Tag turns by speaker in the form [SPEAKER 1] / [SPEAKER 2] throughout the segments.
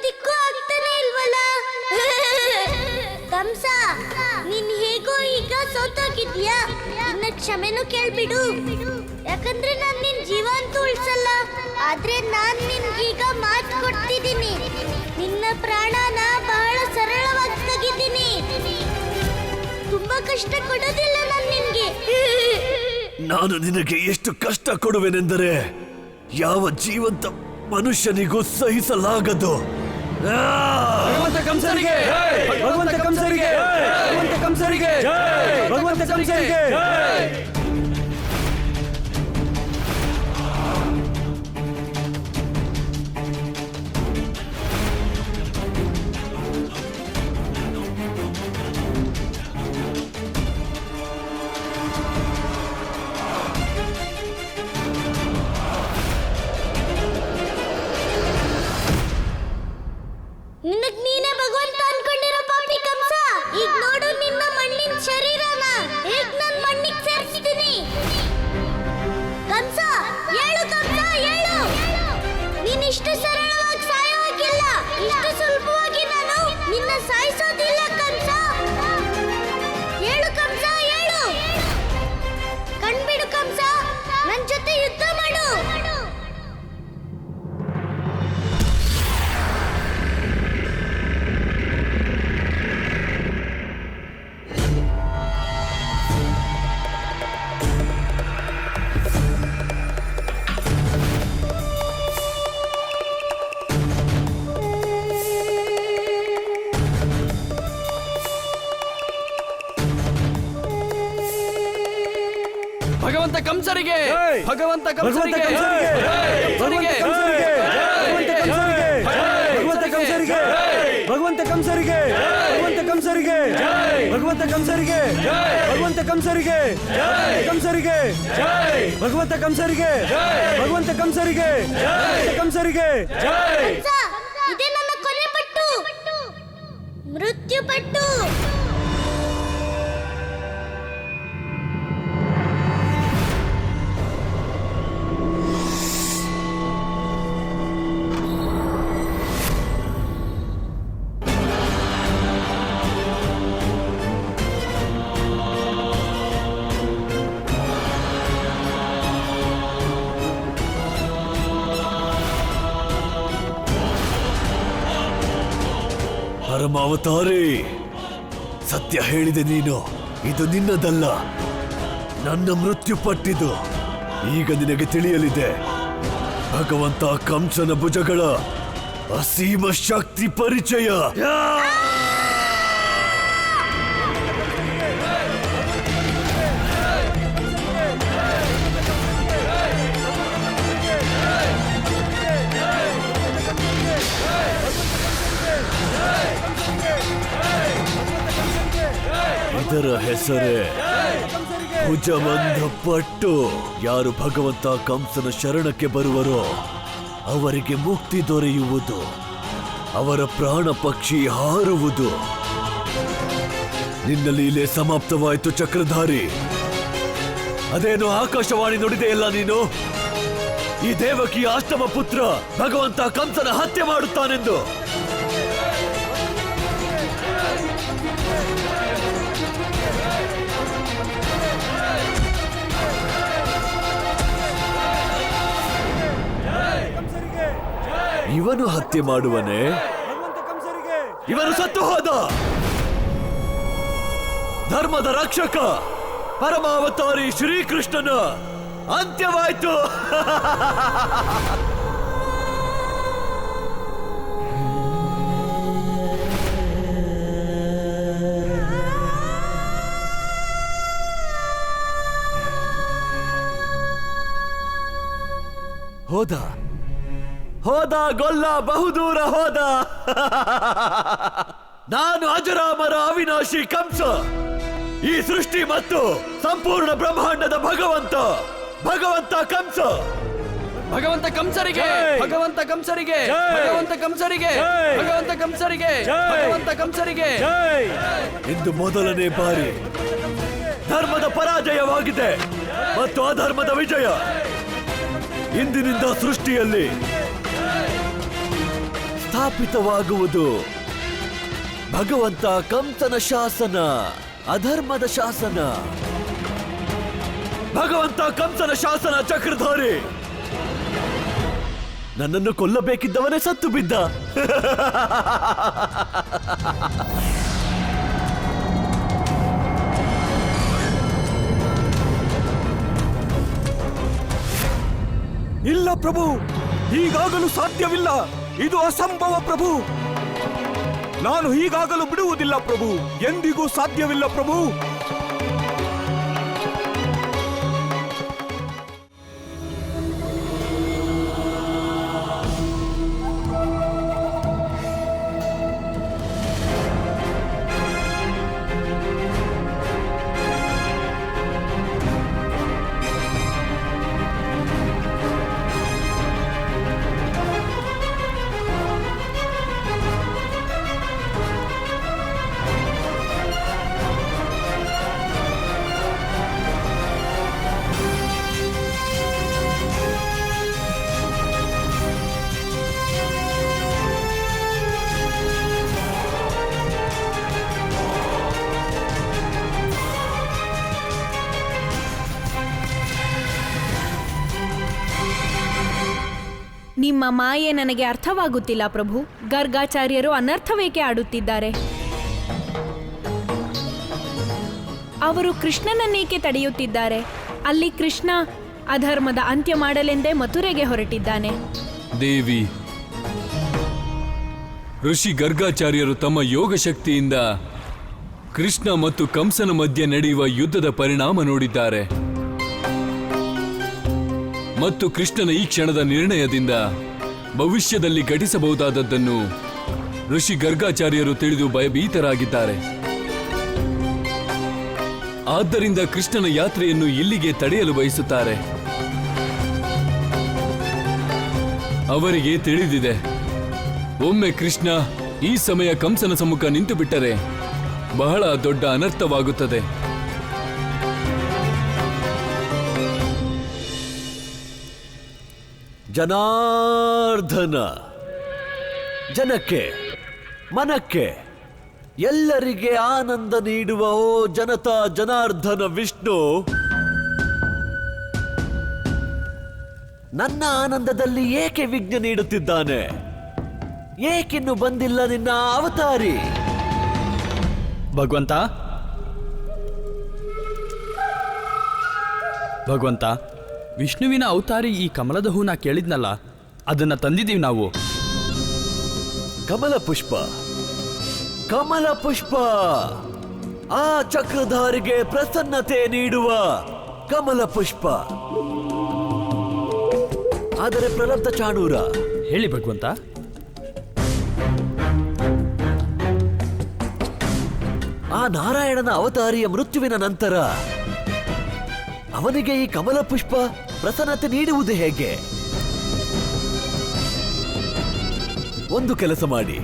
[SPEAKER 1] ದಿಕ್ಕು ಆಗ್ತಾನೆ ಇಲ್ವಲ್ಲ. ಕಂಸ, ನೀನ್ ಹೇಗೋ ಈಗ ಸೋತೋಗಿದ್ಯಾ. ಇನ್ನ ಕ್ಷಮೆನೂ ಕೇಳ್ಬಿಡು. ಯಾಕಂದ್ರೆ ನಾನ್ ನಿನ್ ಜೀವ ಅಂತೂ ಉಳ್ಸಲ್ಲ, ಆದ್ರೆ ನಾನ್ ನಿನ್ಗೀಗ ಮಾತು ಕೊಡ್ತಿದ್ದೀನಿ. ನಿನ್ನ ಪ್ರಾಣನ ಬಹಳ ಸರಳವಾಗಿ ತೆಗಿದ್ದೀನಿ. ತುಂಬಾ ಕಷ್ಟ ಕೊಡೋದಿಲ್ಲ ನಾನ್ ನಿನ್ಗೆ.
[SPEAKER 2] ನಾನು ನಿನಗೆ ಎಷ್ಟು ಕಷ್ಟ ಕೊಡುವೆನೆಂದರೆ ಯಾವ ಜೀವಂತ ಮನುಷ್ಯನಿಗೂ ಸಹಿಸಲಾಗದು.
[SPEAKER 3] ಭಗವಂತ ಕಂಸರಿಗೆ, ಭಗವಂತ ಕಂಸರಿಗೆ, ಭಗವಂತ ಕಂಸರಿಗೆ, ಭಗವಂತ ಕಂಸರಿಗೆ.
[SPEAKER 1] ನಿನಗ್ ನೀನೇ ಭಗವಂತ ಅನ್ಕೊಂಡಿರೋ ಪಾಪಿ ಕಂಸ, ಈಗ ನೋಡು ನಿನ್ನ ಮಣ್ಣಿನ ಶರೀರನ ಹೇಗ್ ನನ್ ಮಣ್ಣಿಗೆ ಸೇರಿಸ್ತೀನಿ. ಕಂಸ ಹೇಳು, ಕಂಸ ಹೇಳು. ನೀನ್ ಇಷ್ಟು ಸರಳವಾಗಿ ಸಾಯೋಗಿಲ್ಲ, ಇಷ್ಟು ಸುಲಭವಾಗಿ ನಾನು ನಿನ್ನ ಸಾಯಿಸೋದಿಲ್ಲ ಕಂಸ. ಹೇಳು ಕಂಸ ಹೇಳು. ಕಣ್ಬಿಡು ಕಂಸ, ನನ್ ಜೊತೆ ಯುದ್ಧ ಮಾಡು.
[SPEAKER 3] ಭಗವಂತ ಕಂಸರಿಗೆ, ಭಗವಂತ ಕಂಸರಿಗೆ, ಭಗವಂತ ಕಂಸರಿಗೆ, ಭಗವಂತ ಕಂಸರಿಗೆ, ಭಗವಂತ ಕಂಸರಿಗೆ, ಭಗವಂತ ಕಂಸರಿಗೆ, ಭಗವಂತ ಕಂಸರಿಗೆ, ಕಂಸರಿಗೆ, ಭಗವಂತ ಕಂಸರಿಗೆ, ಭಗವಂತ ಕಂಸರಿಗೆ, ಕಂಸರಿಗೆ.
[SPEAKER 1] ಇದೇ ನನ್ನ ಕೊನೆ ಪಟ್ಟು, ಮೃತ್ಯು ಪಟ್ಟು.
[SPEAKER 2] ಪರಮಾವತಾರಿ, ಸತ್ಯ ಹೇಳಿದೆ ನೀನು. ಇದು ನಿನ್ನದಲ್ಲ, ನನ್ನ ಮೃತ್ಯು ಪಟ್ಟಿದು. ಈಗ ನಿನಗೆ ತಿಳಿಯಲಿದೆ ಭಗವಂತ ಕಂಸನ ಭುಜಗಳ ಅಸೀಮ ಶಕ್ತಿ ಪರಿಚಯ. ಇದರ ಹೆಸರೇ ಭುಜಬಂಧ ಪಟ್ಟು. ಯಾರು ಭಗವಂತ ಕಂಸನ ಶರಣಕ್ಕೆ ಬರುವರೋ ಅವರಿಗೆ ಮುಕ್ತಿ ದೊರೆಯುವುದು, ಅವರ ಪ್ರಾಣ ಪಕ್ಷಿ ಹಾರುವುದು. ನಿನ್ನ ಲೀಲೆ ಸಮಾಪ್ತವಾಯಿತು ಚಕ್ರಧಾರಿ. ಅದೇನು ಆಕಾಶವಾಣಿ ನುಡಿದೆಯಲ್ಲ ನೀನು, ಈ ದೇವಕಿ ಅಷ್ಟಮ ಪುತ್ರ ಭಗವಂತ ಕಂಸನ ಹತ್ಯೆ ಮಾಡುತ್ತಾನೆಂದು. ಇವನು ಹತ್ಯೆ ಮಾಡುವನೇ? ಇವನು ಸತ್ತು ಹೋದ. ಧರ್ಮದ ರಕ್ಷಕ ಪರಮಾವತಾರಿ ಶ್ರೀಕೃಷ್ಣನ ಅಂತ್ಯವಾಯಿತು. ಹೋದ ಹೋದ ಗೊಲ್ಲ, ಬಹುದೂರ ಹೋದ. ನಾನು ಅಜರಾಮರ ಅವಿನಾಶಿ ಕಂಸ, ಈ ಸೃಷ್ಟಿ ಮತ್ತು ಸಂಪೂರ್ಣ ಬ್ರಹ್ಮಾಂಡದ ಭಗವಂತ, ಭಗವಂತ ಕಂಸ.
[SPEAKER 3] ಭಗವಂತ ಕಂಸರಿಗೆ, ಭಗವಂತ ಕಂಸರಿಗೆ, ಭಗವಂತ ಕಂಸರಿಗೆ, ಭಗವಂತ ಕಂಸರಿಗೆ, ಭಗವಂತ ಕಂಸರಿಗೆ.
[SPEAKER 2] ಇಂದು ಮೊದಲನೇ ಬಾರಿ ಧರ್ಮದ ಪರಾಜಯವಾಗಿದೆ ಮತ್ತು ಅಧರ್ಮದ ವಿಜಯ. ಇಂದಿನಿಂದ ಸೃಷ್ಟಿಯಲ್ಲಿ ಸ್ಥಾಪಿತವಾಗುವುದು. ಭಗವಂತ ಕಂಸನ ಶಾಸನ, ಅಧರ್ಮದ ಶಾಸನ. ಭಗವಂತ ಕಂಸನ ಶಾಸನ ಚಕ್ರಧಾರಿ. ನನ್ನನ್ನು ಕೊಲ್ಲಬೇಕಿದ್ದವನೇ ಸತ್ತು ಬಿದ್ದ.
[SPEAKER 4] ಇಲ್ಲ ಪ್ರಭು, ಹೀಗಾಗಲು ಸಾಧ್ಯವಿಲ್ಲ. ಇದು ಅಸಂಭವ ಪ್ರಭು. ನಾನು ಹೀಗಾಗಲು ಬಿಡುವುದಿಲ್ಲ ಪ್ರಭು, ಎಂದಿಗೂ ಸಾಧ್ಯವಿಲ್ಲ ಪ್ರಭು.
[SPEAKER 5] ನಿಮ್ಮ ಮಾಯೆ ನನಗೆ ಅರ್ಥವಾಗುತ್ತಿಲ್ಲ ಪ್ರಭು. ಗರ್ಗಾಚಾರ್ಯರು ಅನರ್ಥವೇಕೆ ಆಡುತ್ತಿದ್ದಾರೆ? ಅವರು ಕೃಷ್ಣನನ್ನೇಕೆ ತಡೆಯುತ್ತಿದ್ದಾರೆ? ಅಲ್ಲಿ ಕೃಷ್ಣ ಅಧರ್ಮದ ಅಂತ್ಯ ಮಾಡಲೆಂದೇ ಮಥುರೆಗೆ ಹೊರಟಿದ್ದಾನೆ.
[SPEAKER 6] ದೇವಿ, ಋಷಿ ಗರ್ಗಾಚಾರ್ಯರು ತಮ್ಮ ಯೋಗ ಶಕ್ತಿಯಿಂದ ಕೃಷ್ಣ ಮತ್ತು ಕಂಸನ ಮಧ್ಯೆ ನಡೆಯುವ ಯುದ್ಧದ ಪರಿಣಾಮ ನೋಡಿದ್ದಾರೆ ಮತ್ತು ಕೃಷ್ಣನ ಈ ಕ್ಷಣದ ನಿರ್ಣಯದಿಂದ ಭವಿಷ್ಯದಲ್ಲಿ ಘಟಿಸಬಹುದಾದದ್ದನ್ನು ಋಷಿ ಗರ್ಗಾಚಾರ್ಯರು ತಿಳಿದು ಭಯಭೀತರಾಗಿದ್ದಾರೆ. ಆದ್ದರಿಂದ ಕೃಷ್ಣನ ಯಾತ್ರೆಯನ್ನು ಇಲ್ಲಿಗೆ ತಡೆಯಲು ಬಯಸುತ್ತಾರೆ. ಅವರಿಗೆ ತಿಳಿದಿದೆ, ಒಮ್ಮೆ ಕೃಷ್ಣ ಈ ಸಮಯ ಕಂಸನ ಸಮ್ಮುಖ ನಿಂತು ಬಿಟ್ಟರೆ ಬಹಳ ದೊಡ್ಡ ಅನರ್ಥವಾಗುತ್ತದೆ.
[SPEAKER 2] ಜನಾರ್ದನ, ಜನಕ್ಕೆ ಮನಕ್ಕೆ ಎಲ್ಲರಿಗೆ ಆನಂದ ನೀಡುವ ಓ ಜನತಾ ಜನಾರ್ದನ ವಿಷ್ಣು, ನನ್ನ ಆನಂದದಲ್ಲಿ ಏಕೆ ವಿಘ್ನ ನೀಡುತ್ತಿದ್ದಾನೆ? ಏಕಿನ್ನು ಬಂದಿಲ್ಲ ನಿನ್ನ ಅವತಾರಿ?
[SPEAKER 3] ಭಗವಂತ, ಭಗವಂತ, ವಿಷ್ಣುವಿನ ಅವತಾರಿ ಈ ಕಮಲದ ಹೂನ ಕೇಳಿದ್ನಲ್ಲ, ಅದನ್ನ ತಂದಿದ್ದೀವಿ ನಾವು.
[SPEAKER 2] ಕಮಲ ಪುಷ್ಪ, ಕಮಲ ಪುಷ್ಪ, ಆ ಚಕ್ರಧಾರಿಗೆ ಪ್ರಸನ್ನತೆ ನೀಡುವ ಕಮಲ ಪುಷ್ಪ. ಆದರೆ ಪ್ರಲಬ್ಧ ಚಾಣೂರ,
[SPEAKER 3] ಹೇಳಿ ಭಗವಂತ.
[SPEAKER 2] ಆ ನಾರಾಯಣನ ಅವತಾರಿಯ ಮೃತ್ಯುವಿನ ನಂತರ ಅವನಿಗೆ ಈ ಕಮಲ ಪುಷ್ಪ ಪ್ರಸನ್ನತೆ ನೀಡುವುದು ಹೇಗೆ? ಒಂದು ಕೆಲಸ ಮಾಡಿ,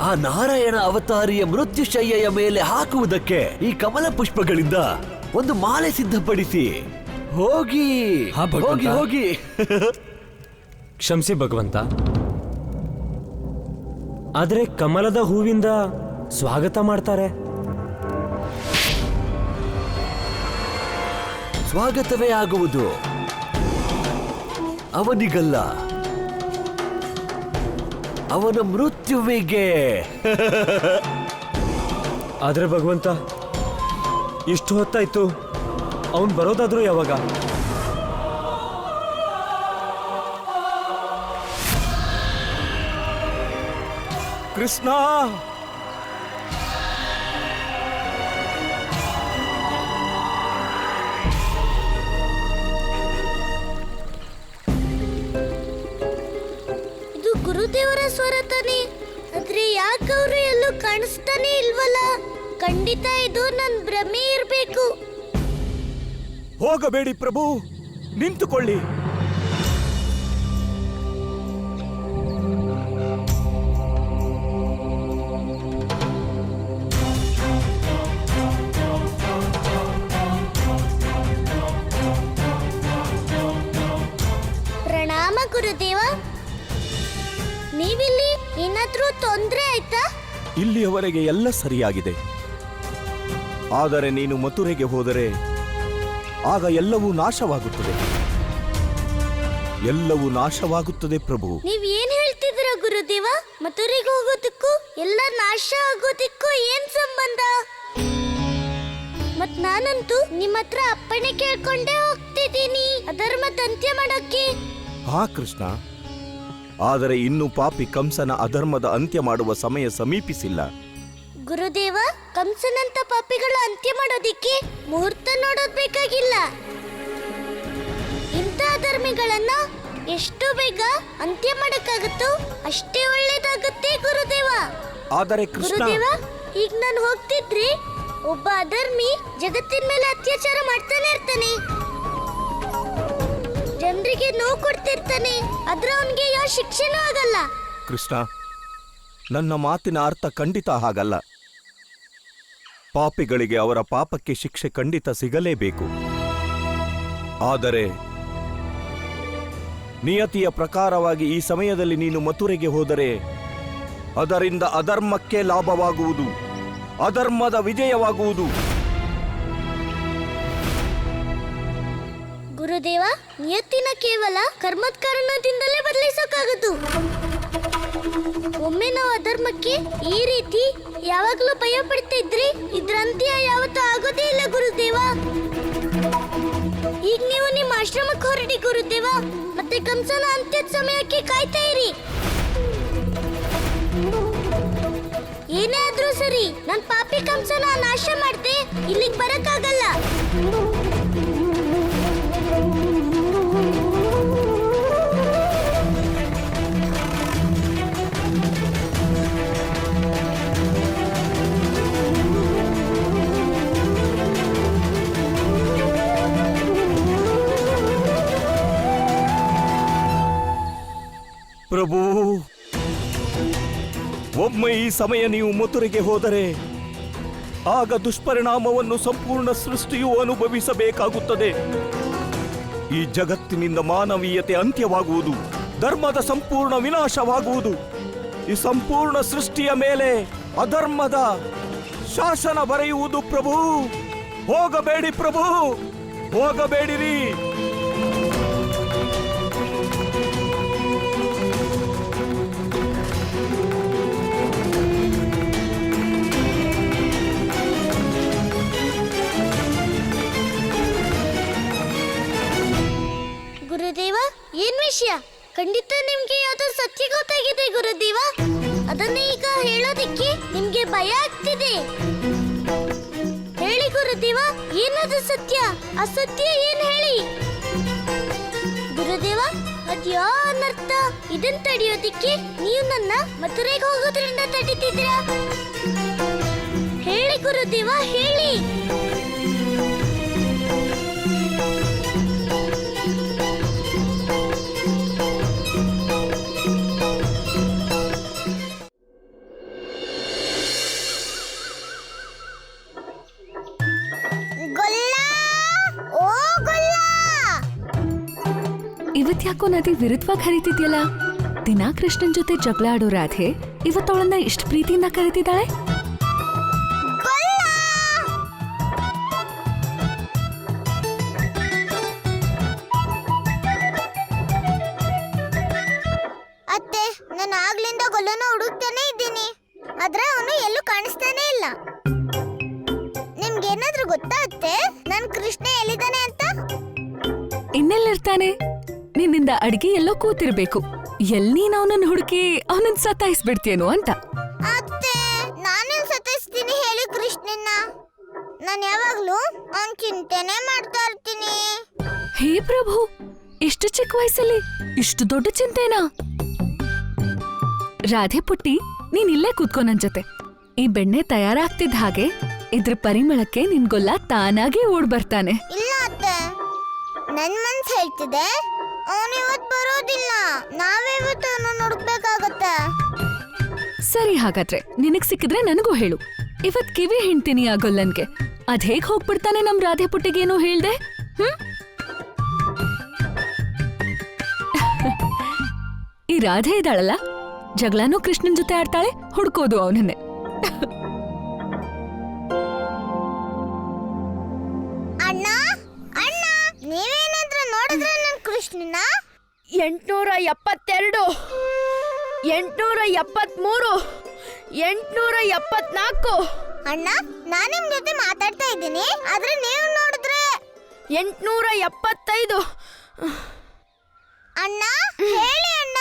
[SPEAKER 2] ಆ ನಾರಾಯಣ ಅವತಾರಿಯ ಮೃತ್ಯುಶಯ್ಯೆಯ ಮೇಲೆ ಹಾಕುವುದಕ್ಕೆ ಈ ಕಮಲ ಪುಷ್ಪಗಳಿಂದ ಒಂದು ಮಾಲೆ ಸಿದ್ಧಪಡಿಸಿ. ಹೋಗಿ
[SPEAKER 3] ಹಾ, ಭಗವಂತ.
[SPEAKER 2] ಹೋಗಿ ಹೋಗಿ.
[SPEAKER 7] ಕ್ಷಮಿಸಿ ಭಗವಂತ, ಆದರೆ ಕಮಲದ ಹೂವಿಂದ ಸ್ವಾಗತ ಮಾಡ್ತಾರೆ.
[SPEAKER 2] ಸ್ವಾಗತವೇ ಆಗುವುದು ಅವನಿಗಲ್ಲ, ಅವನ ಮೃತ್ಯುವಿಗೆ.
[SPEAKER 7] ಆದ್ರೆ ಭಗವಂತ, ಇಷ್ಟು ಹೊತ್ತಾಯ್ತು, ಅವನ್ ಬರೋದಾದ್ರೂ ಯಾವಾಗ?
[SPEAKER 4] ಕೃಷ್ಣ,
[SPEAKER 1] ಇದು ಗುರುದೇವರ ಸ್ವರ ತಾನೆ, ಆದ್ರೆ ಯಾಕೆ ಅವರು ಎಲ್ಲೂ ಕಾಣಿಸ್ತಾನೆ ಇಲ್ವಲ್ಲ? ಖಂಡಿತ ಇದು ನನ್ ಭ್ರಮೆ ಇರ್ಬೇಕು.
[SPEAKER 4] ಹೋಗಬೇಡಿ ಪ್ರಭು, ನಿಂತುಕೊಳ್ಳಿ.
[SPEAKER 1] ಪ್ರಣಾಮ ಗುರುದೇವ. ಏನಾದ್ರೂ ತೊಂದ್ರೆ ಆಯ್ತಾ?
[SPEAKER 4] ಇಲ್ಲಿಯವರೆಗೆ ಎಲ್ಲ ಸರಿಯಾಗಿದೆ. ಆದರೆ ನೀನು ಮಥುರೆಗೆ ಹೋದರೆ ಆಗ ಎಲ್ಲವೂ ನಾಶವಾಗುತ್ತದೆ. ಎಲ್ಲವೂ ನಾಶವಾಗುತ್ತದೆ ಪ್ರಭು.
[SPEAKER 1] ನೀವ್ ಏನ್ ಹೇಳ್ತಿದ್ದೀರ ಗುರುದೇವ? ಮಥುರೆಗೆ ಹೋಗೋದಕ್ಕೂ ಎಲ್ಲ ನಾಶ ಆಗೋದಕ್ಕೂ ಏನ್ ಸಂಬಂಧ? ಮತ್ ನಾನಂತೂ ನಿಮ್ಮ ಹತ್ರ ಅಪ್ಪಣೆ ಕೇಳ್ಕೊಂಡೇ ಹೋಗ್ತಿದ್ದೀನಿ ಅಧರ್ಮದ ಅಂತ್ಯ ಮಾಡೋಕೆ.
[SPEAKER 4] ಹಾ ಕೃಷ್ಣ, ಆದರೆ ಇನ್ನು ಪಾಪಿ ಕಂಸನ ಅಧರ್ಮದ ಅಂತ್ಯ ಮಾಡುವ ಸಮಯ ಸಮೀಪಿಸಿಲ್ಲ.
[SPEAKER 1] ಗುರುದೇವ, ಕಂಸನಂತ ಪಾಪಿಗಳ ಅಂತ್ಯ ಮಾಡೋದಿಕ್ಕೆ ಮುಹೂರ್ತ ನೋಡೋದ್ ಬೇಕಾಗಿಲ್ಲ. ಇಂಥ ಅಧರ್ಮಿಗಳನ್ನ ಎಷ್ಟು ಬೇಗ ಅಂತ್ಯ ಮಾಡಕ್ಕಾಗುತ್ತೋ ಅಷ್ಟೇ ಒಳ್ಳೇದಾಗುತ್ತೆ ಗುರುದೇವ.
[SPEAKER 4] ಆದರೆ ಕೃಷ್ಣ,
[SPEAKER 1] ಗುರುದೇವ, ಈಗ ನಾನು ಹೋಗ್ತಿದ್ರೆ ಒಬ್ಬ ಅಧರ್ಮಿ ಜಗತ್ತಿನ ಮೇಲೆ ಅತ್ಯಾಚಾರ ಮಾಡ್ತಾನೆ ಇರ್ತಾನೆ, ಜನರಿಗೆ ನೋವು ಕೊಡ್ತಿರ್ತಾನೆ, ಆದ್ರೆ ಅವನಿಗೆ ಯಾವ ಶಿಕ್ಷೆನೂ ಆಗಲ್ಲ.
[SPEAKER 4] ಕೃಷ್ಣ, ನನ್ನ ಮಾತಿನ ಅರ್ಥ ಖಂಡಿತ ಹಾಗಲ್ಲ. ಪಾಪಿಗಳಿಗೆ ಅವರ ಪಾಪಕ್ಕೆ ಶಿಕ್ಷೆ ಖಂಡಿತ ಸಿಗಲೇಬೇಕು. ಆದರೆ ನಿಯತಿಯ ಪ್ರಕಾರವಾಗಿ ಈ ಸಮಯದಲ್ಲಿ ನೀನು ಮಥುರೆಗೆ ಹೋದರೆ ಅದರಿಂದ ಅಧರ್ಮಕ್ಕೆ ಲಾಭವಾಗುವುದು, ಅಧರ್ಮದ ವಿಜಯವಾಗುವುದು.
[SPEAKER 1] ಗುರುದೇವ, ನಿಯತ್ತಿನ ಕೇವಲ ಕರ್ಮದ ಕಾರಣದಿಂದಲೇ ಬದಲಿಸೋಕ್ಕಾಗದು. ಒಮ್ಮೆ ನಾವು ಅಧರ್ಮಕ್ಕೆ ಈ ರೀತಿ ಯಾವಾಗ್ಲೂ ಭಯ ಪಡ್ತಾ ಇದ್ರಿ ಇದ್ರ ಅಂತ್ಯ ಯಾವತ್ತೂ ಆಗೋದೇ ಇಲ್ಲ ಗುರುದೇವ. ಈಗ ನೀವು ನಿಮ್ಮ ಆಶ್ರಮಕ್ಕೆ ಹೊರಡಿ ಗುರುದೇವ, ಮತ್ತೆ ಕಂಸನ ಅಂತ್ಯದ ಸಮಯಕ್ಕೆ ಕಾಯ್ತಾ ಇರಿ. ಏನೇ ಆದ್ರೂ ಸರಿ, ನನ್ ಪಾಪಿ ಕಂಸನ ನಾಶ ಮಾಡ್ದೆ ಇಲ್ಲಿಗೆ ಬರಕ್ಕಾಗಲ್ಲ.
[SPEAKER 4] ಪ್ರಭು, ಒಮ್ಮೆ ಈ ಸಮಯ ನೀವು ಮಥುರೆಗೆ ಹೋದರೆ ಆಗ ದುಷ್ಪರಿಣಾಮವನ್ನು ಸಂಪೂರ್ಣ ಸೃಷ್ಟಿಯು ಅನುಭವಿಸಬೇಕಾಗುತ್ತದೆ. ಈ ಜಗತ್ತಿನಿಂದ ಮಾನವೀಯತೆ ಅಂತ್ಯವಾಗುವುದು, ಧರ್ಮದ ಸಂಪೂರ್ಣ ವಿನಾಶವಾಗುವುದು. ಈ ಸಂಪೂರ್ಣ ಸೃಷ್ಟಿಯ ಮೇಲೆ ಅಧರ್ಮದ ಶಾಸನ ಬರೆಯುವುದು. ಪ್ರಭು, ಹೋಗಬೇಡಿ ಪ್ರಭು, ಹೋಗಬೇಡಿರಿ.
[SPEAKER 1] ಗುರುದೇವ, ಏನ್ ವಿಷಯ? ಖಂಡಿತ ನಿಮ್ಗೆ ಯಾವ್ದೋ ಸತ್ಯ ಗೊತ್ತಾಗಿದೆ ಗುರುದೇವ. ಅದನ್ನ ಈಗ ಹೇಳೋದಿಕ್ಕೆ ನಿಮ್ಗೆ ಭಯ ಆಗ್ತಿದೆ. ಹೇಳಿ ಗುರುದೇವ, ಏನದು ಸತ್ಯ? ಆ ಸತ್ಯ ಏನ್ ಹೇಳಿ ಗುರುದೇವ. ಅದ್ಯಾ ಅನರ್ಥ? ಇದನ್ ತಡೆಯೋದಿಕ್ಕೆ ನೀವು ನನ್ನ ಮಥುರೆಗೆ ಹೋಗೋದ್ರಿಂದ ತಡೀತಿದ್ದೀರಾ? ಹೇಳಿ ಗುರುದೇವ, ಹೇಳಿ.
[SPEAKER 8] ಇವತ್ಯಾಕೋ ನದಿ ವಿರುದ್ಧವಾಗಿ ಹರಿತಿದ್ಯಲ್ಲ? ದಿನಾ ಕೃಷ್ಣನ್ ಜೊತೆ ಜಗಳ ಆಡೋ ರಾಧೆ ಇವತ್ತವಳನ್ನ ಇಷ್ಟು ಪ್ರೀತಿಯಿಂದ ಕರೀತಿದ್ದಾಳೆ.
[SPEAKER 1] ಅತ್ತೆ, ನಾನು ಆಗ್ಲಿಂದ ಗೊಲ್ಲನ ಹುಡುಕ್ತಾನೆ ಇದ್ದೀನಿ, ಆದ್ರೆ ಅವನು ಎಲ್ಲೂ ಕಾಣಿಸ್ತಾನೆ ಇಲ್ಲ. ನಿಮ್ಗೇನಾದ್ರೂ ಗೊತ್ತಾ ಅತ್ತೆ, ನನ್ ಕೃಷ್ಣ ಎಲ್ಲಿದ್ದಾನೆ ಅಂತ?
[SPEAKER 8] ಇನ್ನೆಲ್ಲಿರ್ತಾನೆ? ನಿನ್ನಿಂದ ಅಡ್ಗೆ ಎಲ್ಲೋ ಕೂತಿರ್ಬೇಕು. ನೀನ್ ಅವನನ್ನ ಹುಡುಕಿ ಅವನನ್ನ ಸತಾಯಿಸ್ಬಿಡ್ತೇನೋ ಅಂತ.
[SPEAKER 1] ಅತ್ತೆ, ನಾನೇನ್ ಸತಾಯಿಸ್ತೀನಿ ಹೇಳಿ ಕೃಷ್ಣನ್ನ? ನಾನು ಯಾವಾಗ್ಲೂ ಅವನ್ ಚಿಂತೆನೆ ಮಾಡ್ತಾ ಇರ್ತೀನಿ.
[SPEAKER 8] ಹೇ ಪ್ರಭು, ಇಷ್ಟು ಚಿಕ್ಕ ವಯಸ್ಸಲ್ಲಿ ಇಷ್ಟು ದೊಡ್ಡ ಚಿಂತೆನಾ? ರಾಧೆ ಪುಟ್ಟಿ, ನೀನ್ ಇಲ್ಲೇ ಕೂತ್ಕೋ ನನ್ ಜೊತೆ. ಈ ಬೆಣ್ಣೆ ತಯಾರಾಗ್ತಿದ್ದ ಹಾಗೆ ಇದ್ರ ಪರಿಮಳಕ್ಕೆ ನಿನ್ ಗೊಲ್ಲ ತಾನಾಗೆ ಓಡ್ ಬರ್ತಾನೆ.
[SPEAKER 1] ಇಲ್ಲ ಅತ್ತೆ, ನನ್ ಮನ್ಸ್ ಹೇಳ್ತಿದೆ ಅವನು ಇವತ್ ಬರೋದಿಲ್ಲ. ನಾವೇ ಇವತ್ತು ಅವನು ಹುಡುಕ್ಬೇಕಾಗತ್ತೆ.
[SPEAKER 8] ಸರಿ, ಹಾಗಾದ್ರೆ ನಿನಗ್ ಸಿಕ್ಕಿದ್ರೆ ನನಗೂ ಹೇಳು. ಇವತ್ ಕಿವಿ ಹಿಂಡ್ತೀನಿ ಆ ಗೊಲ್ಲನ್ಗೆ. ಅದ್ ಹೇಗ್ ಹೋಗ್ಬಿಡ್ತಾನೆ ನಮ್ ರಾಧೆ ಪುಟ್ಟಿಗೇನು ಹೇಳ್ದೆ? ಈ ರಾಧೆ ಇದ್ದಾಳಲ್ಲ, ಜಗಳನೂ ಕೃಷ್ಣನ್ ಜೊತೆ ಆಡ್ತಾಳೆ, ಹುಡ್ಕೋದು ಅವನನ್ನೇ.
[SPEAKER 1] ಅಣ್ಣ ಅಣ್ಣ ನೀವೇನಾದ್ರೂ ನೋಡಿದ್ರೆ ನನ್ ಕೃಷ್ಣನ?
[SPEAKER 5] 872, 873, 874,
[SPEAKER 1] ಅಣ್ಣ ನಾನ್ ನಿಮ್ ಜೊತೆ ಮಾತಾಡ್ತಾ ಇದ್ದೀನಿ, ಆದ್ರೆ ನೀವು ನೋಡಿದ್ರೆ
[SPEAKER 5] 875.
[SPEAKER 1] ಅಣ್ಣ ಹೇಳಿ ಅಣ್ಣ,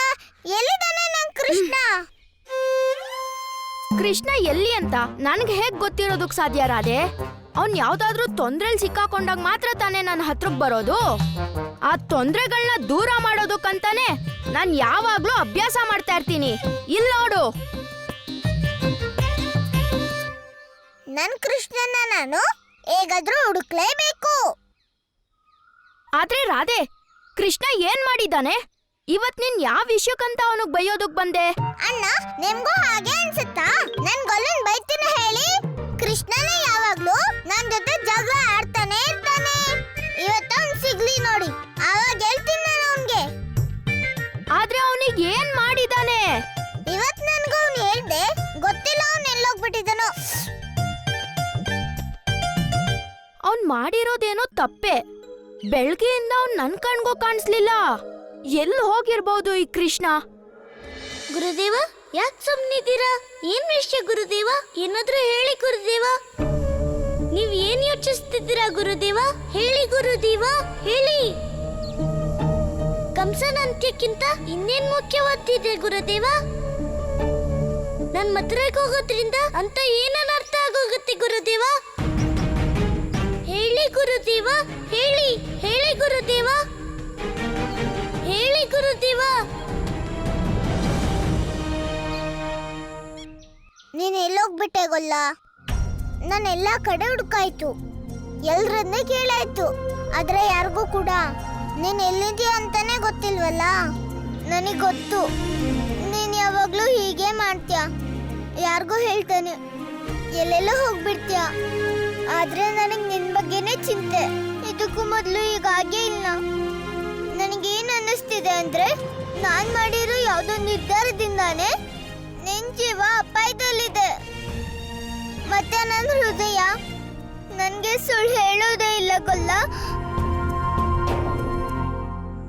[SPEAKER 1] ಎಲ್ಲಿದ್ದಾನೆ ನನ್ ಕೃಷ್ಣ?
[SPEAKER 5] ಕೃಷ್ಣ ಎಲ್ಲಿ ಅಂತ ನನ್ಗೆ ಹೇಗ್ ಗೊತ್ತಿರೋದಕ್ ಸಾಧ್ಯ ರಾಧೆ? ಅವ್ನ್ ಯಾವ್ದಾದ್ರೂ ತೊಂದ್ರೆಲ್ ಸಿಕ್ಕಾಕೊಂಡಾಗ ಮಾತ್ರ ತಾನೇ ನನ್ನ ಹತ್ರಕ್ ಬರೋದು. ಆ ತೊಂದ್ರೆಗಳನ್ನ ದೂರ ಮಾಡೋದಕ್ಕಂತಾನೆ ನಾನ್ ಯಾವಾಗ್ಲೂ ಅಭ್ಯಾಸ ಮಾಡ್ತಾ ಇರ್ತೀನಿ. ಇಲ್ಲಿ ನೋಡು,
[SPEAKER 1] ನನ್ ಕೃಷ್ಣನ ನಾನು ಹೇಗಾದ್ರೂ ಹುಡುಕ್ಲೇಬೇಕು.
[SPEAKER 5] ಆದ್ರೆ ರಾಧೆ, ಕೃಷ್ಣ ಏನ್ ಮಾಡಿದ್ದಾನೆ? ಇವತ್ ನೀನ್ ಯಾವ ವಿಷಯಕ್ಕಂತ ಅವನಿಗೆ ಬೈಯೋದಕ್ ಬಂದೆ?
[SPEAKER 1] ಅಣ್ಣ ನಿಮ್ಗೂ ಹಾಗೆ ಅನ್ಸುತ್ತಾ? ನನ್ ಗೊಲ್ಲನ್ ಬೈತೀನಿ ಹೇಳಿ? ಕೃಷ್ಣನೇ ಯಾವಾಗ್ಲೂ ನನ್ ಜೊತೆ ಜಗಳ ಆಡ್ತಾನೆ ಇರ್ತಾನೆ. ಇವತ್ತು ಅವ್ನ್ ಸಿಗ್ಲಿ ನೋಡಿ, ಆವಾಗ ಹೇಳ್ತೀನಿ ನಾನು ಅವ್ನ್ಗೆ.
[SPEAKER 5] ಆದ್ರೆ ಅವನಿಗೆ ಏನ್ ಮಾಡಿದಾನೆ?
[SPEAKER 1] ಇವತ್ ನನ್ಗೂ ಅವ್ನು ಹೇಳ್ದೆ, ಗೊತ್ತಿಲ್ಲ ಅವ್ನ್ ಎಲ್ಲೋಗ್ಬಿಟ್ಟಿದ್ದಾನೋ.
[SPEAKER 5] ಅವ್ನ್ ಮಾಡಿರೋದೇನೋ ತಪ್ಪೆ. ಬೆಳಗ್ಗೆಯಿಂದ ಅವ್ನ್ ನನ್ ಕಣ್ಗೂ ಕಾಣಿಸ್ಲಿಲ್ಲ. ಎಲ್ಲಿ ಹೋಗಿರ್ಬೋದು ಈ ಕೃಷ್ಣ?
[SPEAKER 1] ಗುರುದೇವ ಯಾಕೆ ಸುಮ್ನಿದ್ದೀರಾ? ಏನ್ ವಿಷಯ ಗುರುದೇವ? ಏನಾದ್ರೂ ಹೇಳಿ ಗುರುದೇವ. ನೀವ್ ಏನ್ ಯೋಚಿಸ್ತಿದ್ದೀರಾ ಗುರುದೇವ? ಹೇಳಿ ಗುರುದೇವ, ಹೇಳಿ. ಕಂಸನ ಅಂತ್ಯಕ್ಕಿಂತ ಇನ್ನೇನ್ ಮುಖ್ಯವಾದ್ದಿದೆ ಗುರುದೇವ? ನನ್ ಮಥುರೆಗೆ ಹೋಗೋದ್ರಿಂದ ಅಂತ ಏನನ್ನ ಅರ್ಥ ಆಗೋಗುತ್ತೆ ಗುರುದೇವ? ಹೇಳಿ ಗುರುದೇವ, ಹೇಳಿ ಹೇಳಿ ಗುರುದೇವ, ಹೇಳಿ ಗುರುದೇವ. ನೀನ್ ಎಲ್ಲೋಗ್ಬಿಟ್ಟೆ ಗೊಲ್ಲ? ನಾನು ಎಲ್ಲಾ ಕಡೆ ಹುಡುಕಾಯ್ತು, ಎಲ್ರನ್ನೇ ಕೇಳಾಯ್ತು, ಆದ್ರೆ ಯಾರಿಗೂ ಕೂಡ ನೀನ್ ಎಲ್ಲಿದ್ಯಾ ಅಂತಾನೆ ಗೊತ್ತಿಲ್ವಲ್ಲ. ನನಗ್ ಗೊತ್ತು ನೀನ್ ಯಾವಾಗ್ಲೂ ಹೀಗೆ ಮಾಡ್ತೀಯ, ಯಾರಿಗೂ ಹೇಳ್ತಾನೆ, ಎಲ್ಲೆಲ್ಲೋ ಹೋಗ್ಬಿಡ್ತೀಯ. ಆದ್ರೆ ನನಗ್ ನಿನ್ ಬಗ್ಗೆನೇ ಚಿಂತೆ. ಇದಕ್ಕೂ ಮೊದ್ಲು ಈಗ ಹಾಗೆ ಇಲ್ಲ. ನನಗೇನ್ ಅನ್ನಿಸ್ತಿದೆ ಅಂದ್ರೆ, ನಾನ್ ಮಾಡಿರೋ ಯಾವ್ದೋ ನಿರ್ಧಾರದಿಂದಾನೆ ನಿನ್ ಜೀವ ಅಪಾಯದಲ್ಲಿದೆ. ಮತ್ತೆ ನನ್ನ ಹೃದಯ ನನ್ಗೆ ಸುಳ್ಳು ಹೇಳೋದೇ ಇಲ್ಲ ಗೊಲ್ಲ.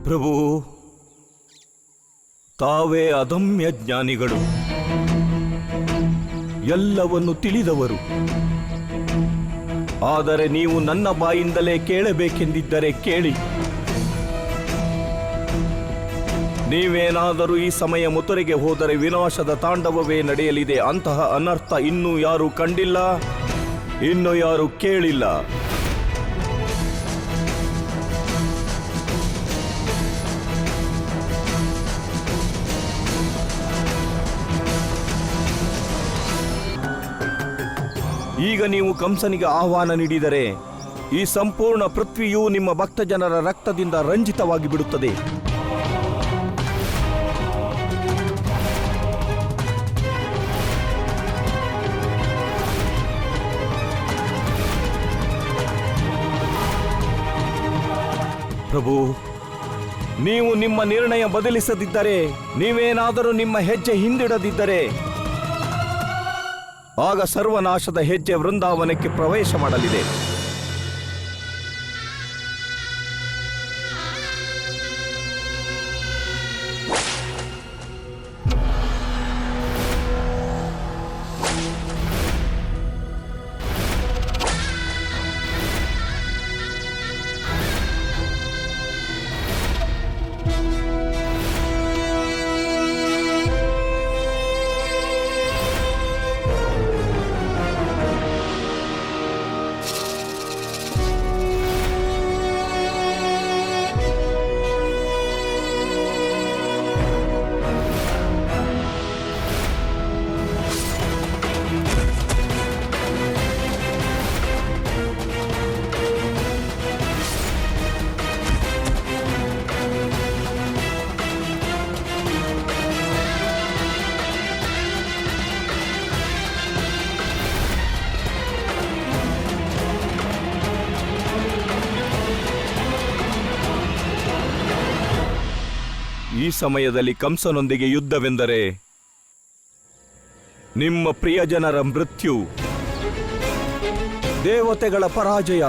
[SPEAKER 4] ಪ್ರಭು, ತಾವೇ ಅದಮ್ಯ ಜ್ಞಾನಿಗಳು, ಎಲ್ಲವನ್ನು ತಿಳಿದವರು. ಆದರೆ ನೀವು ನನ್ನ ಬಾಯಿಂದಲೇ ಕೇಳಬೇಕೆಂದಿದ್ದರೆ ಕೇಳಿ. ನೀವೇನಾದರೂ ಈ ಸಮಯ ಮಥುರೆಗೆ ಹೋದರೆ ವಿನಾಶದ ತಾಂಡವವೇ ನಡೆಯಲಿದೆ. ಅಂತಹ ಅನರ್ಥ ಇನ್ನೂ ಯಾರೂ ಕಂಡಿಲ್ಲ, ಇನ್ನು ಯಾರೂ ಕೇಳಿಲ್ಲ. ಈಗ ನೀವು ಕಂಸನಿಗೆ ಆಹ್ವಾನ ನೀಡಿದರೆ ಈ ಸಂಪೂರ್ಣ ಪೃಥ್ವಿಯು ನಿಮ್ಮ ಭಕ್ತಜನರ ರಕ್ತದಿಂದ ರಂಜಿತವಾಗಿ ಬಿಡುತ್ತದೆ. ಪ್ರಭು, ನೀವು ನಿಮ್ಮ ನಿರ್ಣಯ ಬದಲಿಸದಿದ್ದರೆ, ನೀವೇನಾದರೂ ನಿಮ್ಮ ಹೆಜ್ಜೆ ಹಿಂದಿಡದಿದ್ದರೆ, ಆಗ ಸರ್ವನಾಶದ ಹೆಜ್ಜೆ ವೃಂದಾವನಕ್ಕೆ ಪ್ರವೇಶ ಮಾಡಲಿದೆ. ಈ ಸಮಯದಲ್ಲಿ ಕಂಸನೊಂದಿಗೆ ಯುದ್ಧವೆಂದರೆ ನಿಮ್ಮ ಪ್ರಿಯಜನರ ಮೃತ್ಯು, ದೇವತೆಗಳ ಪರಾಜಯ,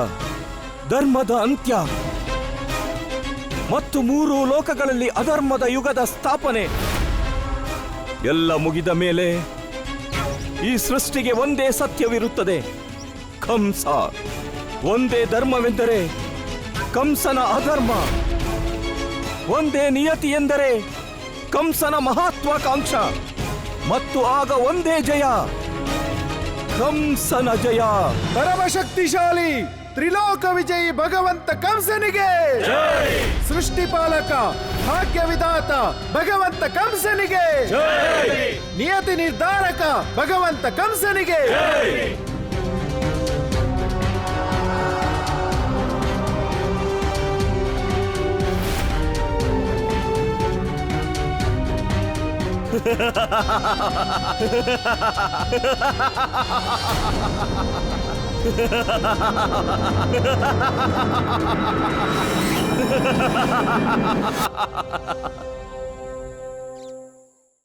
[SPEAKER 4] ಧರ್ಮದ ಅಂತ್ಯ ಮತ್ತು 3 ಲೋಕಗಳಲ್ಲಿ ಅಧರ್ಮದ ಯುಗದ ಸ್ಥಾಪನೆ ಎಲ್ಲ ಮುಗಿದ ಮೇಲೆ ಈ ಸೃಷ್ಟಿಗೆ ಒಂದೇ ಸತ್ಯವಿರುತ್ತದೆ, ಕಂಸ. ಒಂದೇ ಧರ್ಮವೆಂದರೆ ಕಂಸನ ಅಧರ್ಮ, ಒಂದೇ ನಿಯತಿ ಎಂದರೆ ಕಂಸನ ಮಹತ್ವಾಕಾಂಕ್ಷ, ಮತ್ತು ಆಗ ಒಂದೇ ಜಯ, ಕಂಸನ ಜಯ.
[SPEAKER 9] ಪರಮಶಕ್ತಿಶಾಲಿ ತ್ರಿಲೋಕ ವಿಜಯಿ ಭಗವಂತ ಕಂಸನಿಗೆ, ಸೃಷ್ಟಿಪಾಲಕ ಭಾಗ್ಯ ವಿಧಾತ ಭಗವಂತ ಕಂಸನಿಗೆ, ನಿಯತಿ ನಿರ್ಧಾರಕ ಭಗವಂತ ಕಂಸನಿಗೆ.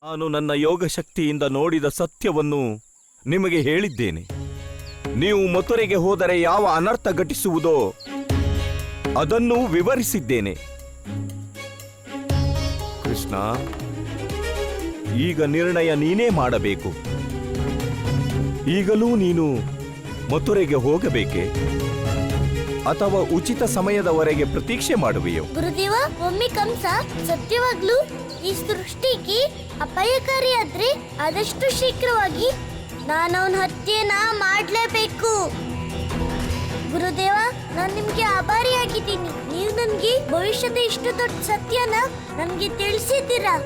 [SPEAKER 4] ನಾನು ನನ್ನ ಯೋಗ ಶಕ್ತಿಯಿಂದ ನೋಡಿದ ಸತ್ಯವನ್ನು ನಿಮಗೆ ಹೇಳಿದ್ದೇನೆ. ನೀವು ಮಥುರೆಗೆ ಹೋದರೆ ಯಾವ ಅನರ್ಥ ಘಟಿಸುವುದೋ ಅದನ್ನು ವಿವರಿಸಿದ್ದೇನೆ. ಕೃಷ್ಣ, ಈಗ ನಿರ್ಣಯ ನೀನೇ ಮಾಡಬೇಕು. ಈಗಲೂ ನೀನು ಮಥುರೆಗೆ ಹೋಗಬೇಕೆ ಅಥವಾ ಉಚಿತ ಸಮಯದವರೆಗೆ ಪ್ರತೀಕ್ಷೆ ಮಾಡುವೆಯೋ?
[SPEAKER 1] ಗುರುದೇವ, ಒಮ್ಮೆ ಕಂಸ ಸತ್ಯವಾಗ್ಲೂ ಈ ಸೃಷ್ಟಿಗೆ ಅಪಾಯಕಾರಿಯಾದ್ರೆ ಆದಷ್ಟು ಶೀಘ್ರವಾಗಿ ನಾನು ಅವನ ಹತ್ಯೆನ ಮಾಡ್ಲೇಬೇಕು. ಗುರುದೇವ, ನಾನು ನಿಮ್ಗೆ ಆಭಾರಿಯಾಗಿದ್ದೀನಿ. ನೀವು ನನ್ಗೆ ಭವಿಷ್ಯದ ಇಷ್ಟು ದೊಡ್ಡ ಸತ್ಯನ ನನ್ಗೆ ತಿಳಿಸಿದ್ದೀರಾ.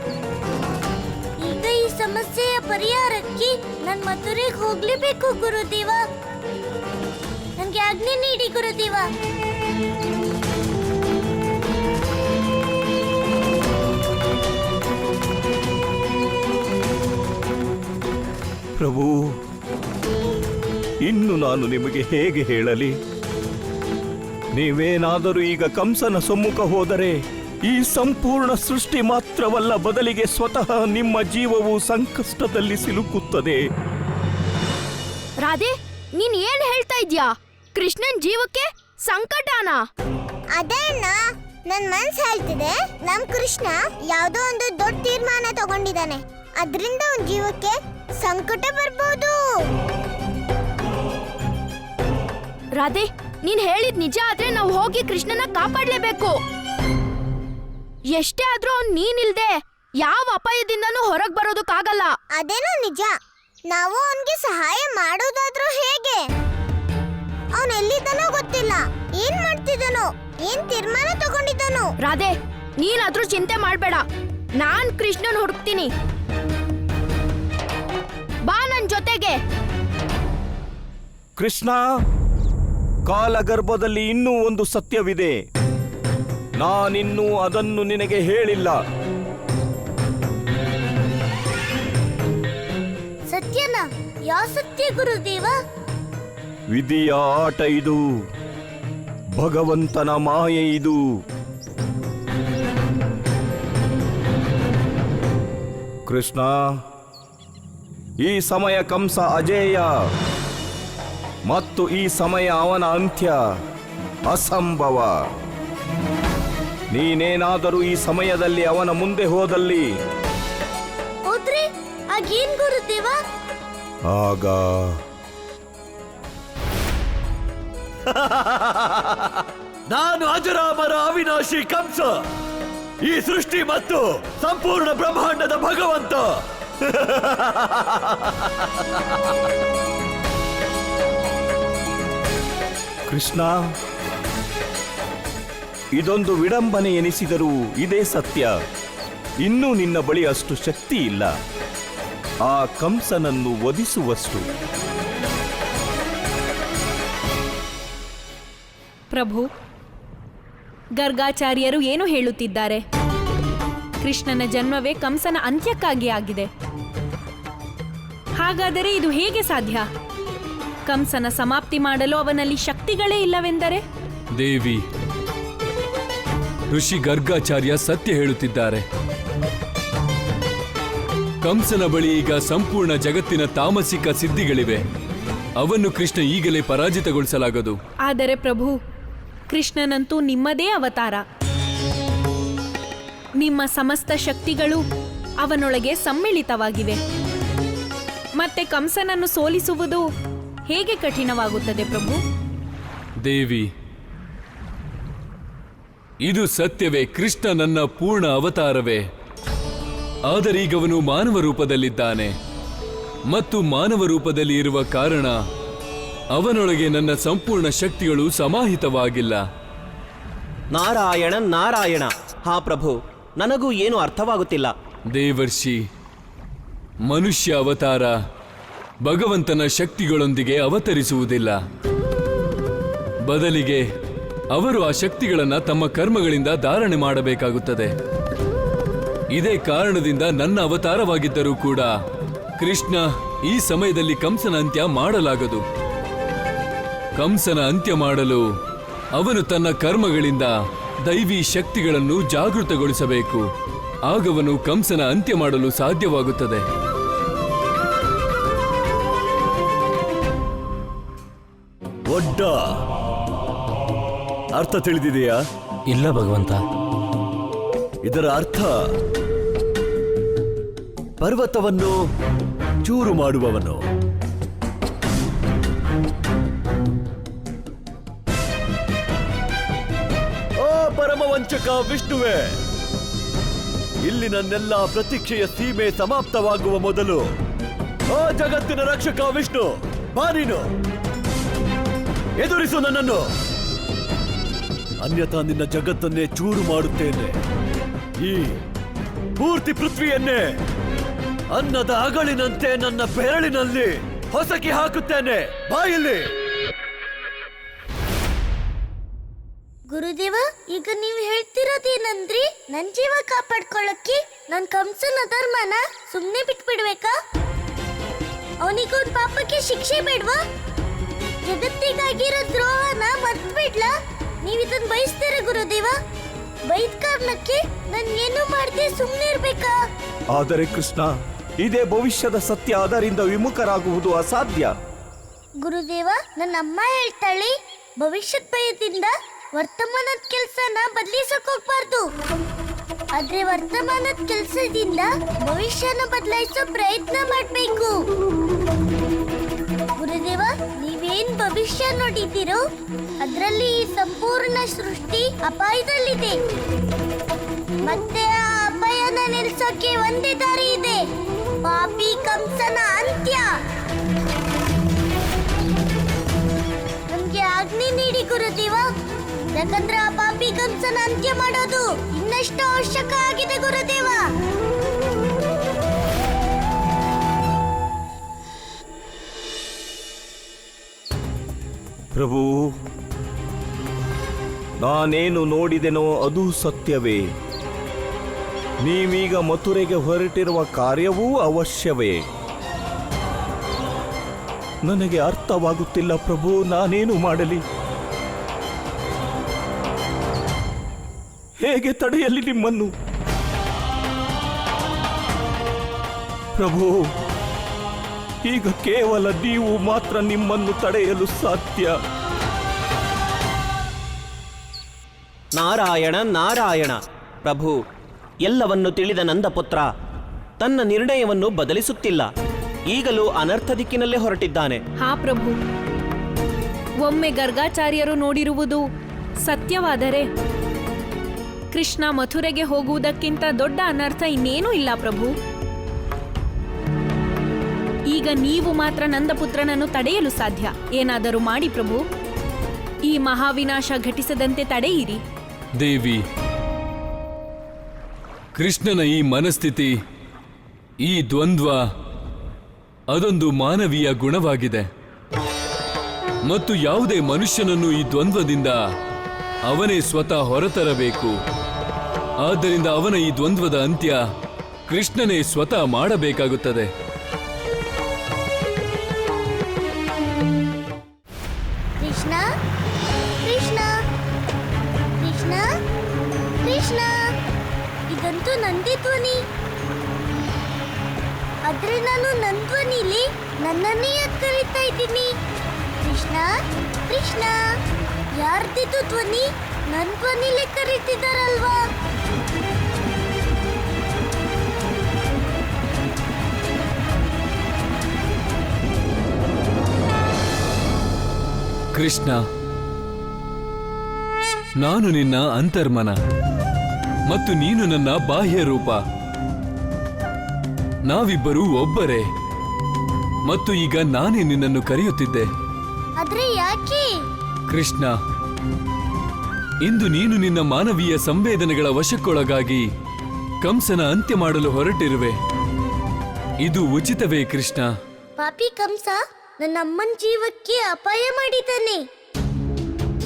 [SPEAKER 1] ಈಗ ಈ ಸಮಸ್ಯೆಯ ಪರಿಹಾರಕ್ಕೆ ನಾನು ಮಥುರೆಗೆ ಹೋಗ್ಲೇಬೇಕು ಗುರುದೇವ. ನನ್ಗೆ ಆಜ್ಞೆ ನೀಡಿ ಗುರುದೇವ.
[SPEAKER 4] ಪ್ರಭು, ಇನ್ನು ನಾನು ನಿಮಗೆ ಹೇಗೆ ಹೇಳಲಿ? ನೀವೇನಾದರೂ ಈಗ ಕಂಸನ ಸಮ್ಮುಖ ಹೋದರೆ ಈ ಸಂಪೂರ್ಣ ಸೃಷ್ಟಿ ಮಾತ್ರವಲ್ಲ, ಬದಲಿಗೆ ಸ್ವತಃ ನಿಮ್ಮ ಜೀವವು ಸಂಕಷ್ಟದಲ್ಲಿ ಸಿಲುಕುತ್ತದೆ.
[SPEAKER 5] ರಾಧೆ, ನೀನ್ ಏನ್ ಹೇಳ್ತಾ ಇದ್ಯಾ? ಕೃಷ್ಣನ್ ಜೀವಕ್ಕೆ ಸಂಕಟನ?
[SPEAKER 1] ಅದೇ ಅಣ್ಣ, ನನ್ ಮನ್ಸು ಹೇಳ್ತಿದೆ, ನಮ್ ಕೃಷ್ಣ ಯಾವ್ದೋ ಒಂದು ದೊಡ್ಡ ತೀರ್ಮಾನ ತಗೊಂಡಿದ್ದಾನೆ. ಅದರಿಂದ ಅವನ ಜೀವಕ್ಕೆ ಸಂಕಟ ಬರ್ಬೋದು.
[SPEAKER 5] ರಾಧೆ, ನೀನ್ ಹೇಳಿದ್ ನಿಜ ಆದ್ರೆ ನಾವು ಹೋಗಿ ಕೃಷ್ಣನ ಕಾಪಾಡ್ಲೇಬೇಕು. ಎಷ್ಟೇ ಆದ್ರೂ ಅವ್ನ್ ನೀನಿಲ್ದೆ ಯಾವ ಅಪಾಯದಿಂದನೂ ಹೊರಗ್ ಬರೋದಕ್ಕಾಗಲ್ಲ.
[SPEAKER 1] ಅದೇನೋ ನಿಜ. ನಾವು ಅವನ್ಗೆ ಸಹಾಯ ಮಾಡೋದಾದ್ರೂ ಹೇಗೆ? ಅವನ್ ಎಲ್ಲಿದ್ದಾನೋ ಗೊತ್ತಿಲ್ಲ, ಏನ್ ಮಾಡ್ತಿದ್ದಾನೋ, ಏನ್ ತೀರ್ಮಾನ ತಗೊಂಡಿದ್ದಾನೋ.
[SPEAKER 5] ರಾಧೆ, ನೀನಾದ್ರೂ ಚಿಂತೆ ಮಾಡ್ಬೇಡ, ನಾನ್ ಕೃಷ್ಣನ್ ಹುಡುಕ್ತೀನಿ. ಬಾ ನನ್ ಜೊತೆಗೆ.
[SPEAKER 4] ಕೃಷ್ಣ, ಕಾಲಗರ್ಭದಲ್ಲಿ ಇನ್ನೂ ಒಂದು ಸತ್ಯವಿದೆ. ನಾನಿನ್ನೂ ಅದನ್ನು ನಿನಗೆ ಹೇಳಿಲ್ಲ.
[SPEAKER 1] ಸತ್ಯನ? ಯಾವ ಸತ್ಯ ಗುರುದೇವ?
[SPEAKER 4] ವಿಧಿಯ ಆಟ ಇದು, ಭಗವಂತನ ಮಾಯೆ ಇದು. ಕೃಷ್ಣ, ಈ ಸಮಯ ಕಂಸ ಅಜೇಯ ಮತ್ತು ಈ ಸಮಯ ಅವನ ಅಂತ್ಯ ಅಸಂಭವ. ನೀನೇನಾದರೂ ಈ ಸಮಯದಲ್ಲಿ ಅವನ ಮುಂದೆ ಹೋದಲ್ಲಿ
[SPEAKER 1] ಹೋದ್ರೆ ಆಗೇನ್ ಗುರುದೇವ?
[SPEAKER 4] ಆಗ
[SPEAKER 2] ನಾನು ಅಜರಾಮರ ಅವಿನಾಶಿ ಕಂಸ, ಈ ಸೃಷ್ಟಿ ಮತ್ತು ಸಂಪೂರ್ಣ ಬ್ರಹ್ಮಾಂಡದ ಭಗವಂತ.
[SPEAKER 4] ಕೃಷ್ಣ, ಇದೊಂದು ವಿಡಂಬನೆ ಎನಿಸಿದರೂ ಇದೇ ಸತ್ಯ. ಇನ್ನೂ ನಿನ್ನ ಬಳಿ ಅಷ್ಟು ಶಕ್ತಿ ಇಲ್ಲ ಆ ಕಂಸನನ್ನು ವಧಿಸುವಷ್ಟು.
[SPEAKER 8] ಪ್ರಭು, ಗರ್ಗಾಚಾರ್ಯರು ಏನು ಹೇಳುತ್ತಿದ್ದಾರೆ? ಕೃಷ್ಣನ ಜನ್ಮವೇ ಕಂಸನ ಅಂತ್ಯಕ್ಕಾಗಿ ಆಗಿದೆ. ಹಾಗಾದರೆ ಇದು ಹೇಗೆ ಸಾಧ್ಯ? ಕಂಸನ ಸಮಾಪ್ತಿ ಮಾಡಲು ಅವನಲ್ಲಿ ಶಕ್ತಿಗಳೇ ಇಲ್ಲವೆಂದರೆ?
[SPEAKER 6] ದೇವಿ, ಋಷಿ ಗರ್ಗಾಚಾರ್ಯ ಸತ್ಯ ಹೇಳುತ್ತಿದ್ದಾರೆ. ಕಂಸನ ಬಳಿ ಈಗ ಸಂಪೂರ್ಣ ಜಗತ್ತಿನ ತಾಮಸಿಕ ಸಿದ್ಧಿಗಳಿವೆ. ಅವನ್ನು ಕೃಷ್ಣ ಈಗಲೇ ಪರಾಜಿತಗೊಳಿಸಲಾಗದು.
[SPEAKER 10] ಆದರೆ ಪ್ರಭು, ಕೃಷ್ಣನಂತೂ ನಿಮ್ಮದೇ ಅವತಾರ. ನಿಮ್ಮ ಸಮಸ್ತ ಶಕ್ತಿಗಳು ಅವನೊಳಗೆ ಸಮ್ಮಿಳಿತವಾಗಿವೆ. ಮತ್ತೆ ಕಂಸನನ್ನು ಸೋಲಿಸುವುದು ಹೇಗೆ ಕಠಿಣವಾಗುತ್ತದೆ ಪ್ರಭು?
[SPEAKER 6] ದೇವಿ, ಇದು ಸತ್ಯವೇ. ಕೃಷ್ಣ ನನ್ನ ಪೂರ್ಣ ಅವತಾರವೇ. ಆದರೆ ಈಗ ಅವನು ಮಾನವ ರೂಪದಲ್ಲಿದ್ದಾನೆ ಮತ್ತು ಮಾನವ ರೂಪದಲ್ಲಿ ಇರುವ ಕಾರಣ ಅವನೊಳಗೆ ನನ್ನ ಸಂಪೂರ್ಣ ಶಕ್ತಿಗಳು ಸಮಾಹಿತವಾಗಿಲ್ಲ.
[SPEAKER 11] ನಾರಾಯಣ ನಾರಾಯಣ. ಹಾ ಪ್ರಭು, ನನಗೂ ಏನು ಅರ್ಥವಾಗುತ್ತಿಲ್ಲ.
[SPEAKER 6] ದೇವರ್ಷಿ, ಮನುಷ್ಯ ಅವತಾರ ಭಗವಂತನ ಶಕ್ತಿಗಳೊಂದಿಗೆ ಅವತರಿಸುವುದಿಲ್ಲ. ಬದಲಿಗೆ ಅವರು ಆ ಶಕ್ತಿಗಳನ್ನು ತಮ್ಮ ಕರ್ಮಗಳಿಂದ ಧಾರಣೆ ಮಾಡಬೇಕಾಗುತ್ತದೆ. ಇದೇ ಕಾರಣದಿಂದ ನನ್ನ ಅವತಾರವಾಗಿದ್ದರೂ ಕೂಡ ಕೃಷ್ಣ ಈ ಸಮಯದಲ್ಲಿ ಕಂಸನ ಅಂತ್ಯ ಮಾಡಲಾಗದು. ಕಂಸನ ಅಂತ್ಯ ಮಾಡಲು ಅವನು ತನ್ನ ಕರ್ಮಗಳಿಂದ ದೈವಿ ಶಕ್ತಿಗಳನ್ನು ಜಾಗೃತಗೊಳಿಸಬೇಕು. ಆಗವನು ಕಂಸನ ಅಂತ್ಯ ಮಾಡಲು ಸಾಧ್ಯವಾಗುತ್ತದೆ.
[SPEAKER 2] ಒಡ್ಡ ಅರ್ಥ ತಿಳಿದಿದೆಯಾ?
[SPEAKER 7] ಇಲ್ಲ ಭಗವಂತ.
[SPEAKER 2] ಇದರ ಅರ್ಥ ಪರ್ವತವನ್ನು ಚೂರು ಮಾಡುವವನು. ಓ ಪರಮವಂಚಕ ವಿಷ್ಣುವೇ, ಇಲ್ಲಿ ನನ್ನೆಲ್ಲ ಪ್ರತೀಕ್ಷೆಯ ಸೀಮೆ ಸಮಾಪ್ತವಾಗುವ ಮೊದಲು ಓ ಜಗತ್ತಿನ ರಕ್ಷಕ ವಿಷ್ಣು, ಬಾ ನೀನು, ಎದುರಿಸು ನನ್ನನ್ನು. ಅನ್ಯಥಾ ನಿನ್ನ ಜಗತ್ತನ್ನೇ ಚೂರು ಮಾಡುತ್ತೇನೆ. ಈ ಪೂರ್ತಿ ಪೃಥ್ವಿಯನ್ನೇ ಅನ್ನದ ಅಗಳಿನಂತೆ ನನ್ನ ಬೆರಳಿನಲ್ಲಿ ಹೊಸಕಿ ಹಾಕುತ್ತೇನೆ. ಬಾಯಲ್ಲಿ.
[SPEAKER 1] ಗುರುದೇವ, ಈಗ ನೀವು ಹೇಳ್ತಿರೋದೇನಂದ್ರಿ? ನನ್ ಜೀವ ಕಾಪಾಡ್ಕೊಳ್ಳಕ್ಕೆ ನನ್ ಕಂಸನ ಧರ್ಮನ ಸುಮ್ನೆ ಬಿಟ್ಬಿಡ್ಬೇಕಾ? ಅವನಿಗೊಂದ್ ಪಾಪಕ್ಕೆ ಶಿಕ್ಷೆ ಬೇಡ್ವಾ? ಜಗತ್ತಿಗಾಗಿರೋ ದ್ರೋಹನ ಮರ್ತ್ಬಿಡ್ಲಾ? ನೀವಿದನ್ ಬಯಸ್ತೀರ ಗುರುದೇವ? ಬೈದ್ ಕಾರಣಕ್ಕೆ ನನ್ ಏನು ಮಾಡದೆ ಸುಮ್ನೆ ಇರ್ಬೇಕಾ?
[SPEAKER 4] ಆದರೆ ಕೃಷ್ಣ, ಇದೇ ಭವಿಷ್ಯದ ಸತ್ಯ. ಅದರಿಂದ ವಿಮುಖರಾಗುವುದು ಅಸಾಧ್ಯ.
[SPEAKER 1] ಗುರುದೇವ, ನನ್ನ ಅಮ್ಮ ಹೇಳ್ತಾಳೆ, ಭವಿಷ್ಯದ ಭಯದಿಂದ ವರ್ತಮಾನದ ಕೆಲ್ಸನ ಬದಲಿಸಕ್ ಹೋಗ್ಬಾರ್ದು. ಆದ್ರೆ ವರ್ತಮಾನದ ಕೆಲ್ಸದಿಂದ ಭವಿಷ್ಯನ ಬದಲಾಯಿಸೋ ಪ್ರಯತ್ನ ಮಾಡ್ಬೇಕು. ಗುರುದೇವ, ನೀವೇನ್ ಭವಿಷ್ಯ ನೋಡಿದ್ದೀರೋ ಅದ್ರಲ್ಲಿ ಈ ಸಂಪೂರ್ಣ ಸೃಷ್ಟಿ ಅಪಾಯದಲ್ಲಿದೆ. ಮತ್ತೆ ಆ ಅಪಾಯನ ನಿಲ್ಸೋಕೆ ಒಂದೇ ದಾರಿ ಇದೆ, ಪಾಪಿ ಕಂಸನ ಅಂತ್ಯ. ನಮ್ಗೆ ಆಜ್ಞೆ ನೀಡಿ ಗುರುದೇವ, ಯಾಕಂದ್ರೆ ಆ ಪಾಪಿ ಕಂಸನ ಅಂತ್ಯ ಮಾಡೋದು ಇನ್ನಷ್ಟು ಅವಶ್ಯಕ ಆಗಿದೆ ಗುರುದೇವ.
[SPEAKER 4] ಪ್ರಭು, ನಾನೇನು ನೋಡಿದೆನೋ ಅದು ಸತ್ಯವೇ. ನೀವೀಗ ಮಥುರೆಗೆ ಹೊರಟಿರುವ ಕಾರ್ಯವೂ ಅವಶ್ಯವೇ. ನನಗೆ ಅರ್ಥವಾಗುತ್ತಿಲ್ಲ ಪ್ರಭು, ನಾನೇನು ಮಾಡಲಿ? ಹೇಗೆ ತಡೆಯಲಿ ನಿಮ್ಮನ್ನು? ಪ್ರಭು, ಈಗ ಕೇವಲ ನೀವು ಮಾತ್ರ ನಿಮ್ಮನ್ನು ತಡೆಯಲು ಸಾಧ್ಯ.
[SPEAKER 11] ನಾರಾಯಣ ನಾರಾಯಣ. ಪ್ರಭು, ಎಲ್ಲವನ್ನು ತಿಳಿದ ನಂದಪುತ್ರ ತನ್ನ ನಿರ್ಣಯವನ್ನು ಬದಲಿಸುತ್ತಿಲ್ಲ. ಈಗಲೂ ಅನರ್ಥ ದಿಕ್ಕಿನಲ್ಲೇ ಹೊರಟಿದ್ದಾನೆ.
[SPEAKER 10] ಹಾ ಪ್ರಭು, ಒಮ್ಮೆ ಗರ್ಗಾಚಾರ್ಯರು ನೋಡಿರುವುದು ಸತ್ಯವಾದರೆ ಕೃಷ್ಣ ಮಥುರೆಗೆ ಹೋಗುವುದಕ್ಕಿಂತ ದೊಡ್ಡ ಅನರ್ಥ ಇನ್ನೇನೂ ಇಲ್ಲ ಪ್ರಭು. ಈಗ ನೀವು ಮಾತ್ರ ನಂದಪುತ್ರನನ್ನು ತಡೆಯಲು ಸಾಧ್ಯ. ಏನಾದರೂ ಮಾಡಿ ಪ್ರಭು, ಈ ಮಹಾವಿನಾಶ ಘಟಿಸದಂತೆ ತಡೆಯಿರಿ.
[SPEAKER 6] ದೇವಿ, ಕೃಷ್ಣನ ಈ ಮನಸ್ಥಿತಿ, ಈ ದ್ವಂದ್ವ, ಅದೊಂದು ಮಾನವೀಯ ಗುಣವಾಗಿದೆ. ಮತ್ತು ಯಾವುದೇ ಮನುಷ್ಯನನ್ನು ಈ ದ್ವಂದ್ವದಿಂದ ಅವನೇ ಸ್ವತಃ ಹೊರತರಬೇಕು. ಆದ್ದರಿಂದ ಅವನ ಈ ದ್ವಂದ್ವದ ಅಂತ್ಯ ಕೃಷ್ಣನೇ ಸ್ವತಃ ಮಾಡಬೇಕಾಗುತ್ತದೆ.
[SPEAKER 1] ಕೃಷ್ಣ ಕೃಷ್ಣ ಕೃಷ್ಣ ಕೃಷ್ಣ, ಇದಂತೂ ನಂದೇ ಧ್ವನಿ. ಆದ್ರೆ ನಾನು ನನ್ನ ಧ್ವನಿಲಿ ನನ್ನನ್ನೇ ಯಾಕೆ ಕರೀತಾ ಇದ್ದೀನಿ? ಕೃಷ್ಣ ಕೃಷ್ಣ, ಯಾರ್ದಿದು ಧ್ವನಿ? ನನ್ನ ಧ್ವನಿಲೇ ಕರೀತಿದ್ದಾರಲ್ವಾ?
[SPEAKER 6] ಕೃಷ್ಣ, ನಾನು ನಿನ್ನ ಅಂತರ್ಮನ ಮತ್ತು ನೀನು ನನ್ನ ಬಾಹ್ಯ ರೂಪ. ನಾವಿಬ್ಬರೂ ಒಬ್ಬರೇ ಮತ್ತು ಈಗ ನಾನೇ ನಿನ್ನನ್ನು ಕರೆಯುತ್ತಿದ್ದೆ.
[SPEAKER 1] ಆದ್ರೆ ಯಾಕೆ?
[SPEAKER 6] ಕೃಷ್ಣ, ಇಂದು ನೀನು ನಿನ್ನ ಮಾನವೀಯ ಸಂವೇದನೆಗಳ ವಶಕ್ಕೊಳಗಾಗಿ ಕಂಸನ ಅಂತ್ಯ ಮಾಡಲು ಹೊರಟಿರುವೆ. ಇದು ಉಚಿತವೇ ಕೃಷ್ಣ?
[SPEAKER 1] ಪಾಪಿ ಕಂಸ ನನ್ನ ಅಮ್ಮನ ಜೀವಕ್ಕೆ ಅಪಾಯ ಮಾಡಿದ್ದಾನೆ.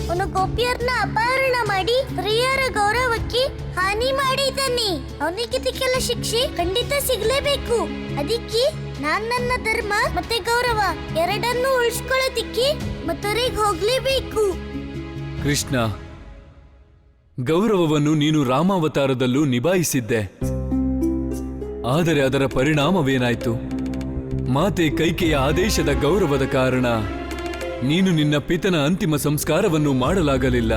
[SPEAKER 1] ಅವನು ಗೋಪಿಯರ್ನ ಅಪಹರಣ ಮಾಡಿ ಪ್ರಿಯರ ಗೌರವಕ್ಕೆ ಹಾನಿ ಮಾಡಿದ್ದಾನೆ. ಅವನಿಗೆ ಇದಕ್ಕೆಲ್ಲ ಶಿಕ್ಷೆ ಖಂಡಿತ ಸಿಗ್ಲೇಬೇಕು. ಅದಕ್ಕೆ ನಾನ್ ನನ್ನ ಧರ್ಮ ಮತ್ತೆ ಗೌರವ ಎರಡನ್ನೂ ಉಳಿಸ್ಕೊಳ್ಳೋದಿಕ್ಕೆ ಮತ್ತೊರೆಗೆ ಹೋಗ್ಲೇಬೇಕು.
[SPEAKER 6] ಕೃಷ್ಣ, ಗೌರವವನ್ನು ನೀನು ರಾಮಾವತಾರದಲ್ಲೂ ನಿಭಾಯಿಸಿದ್ದೆ. ಆದರೆ ಅದರ ಪರಿಣಾಮವೇನಾಯ್ತು? ಮಾತೆ ಕೈಕೆಯ ಆದೇಶದ ಗೌರವದ ಕಾರಣ ನೀನು ನಿನ್ನ ಪಿತನ ಅಂತಿಮ ಸಂಸ್ಕಾರವನ್ನು ಮಾಡಲಾಗಲಿಲ್ಲ.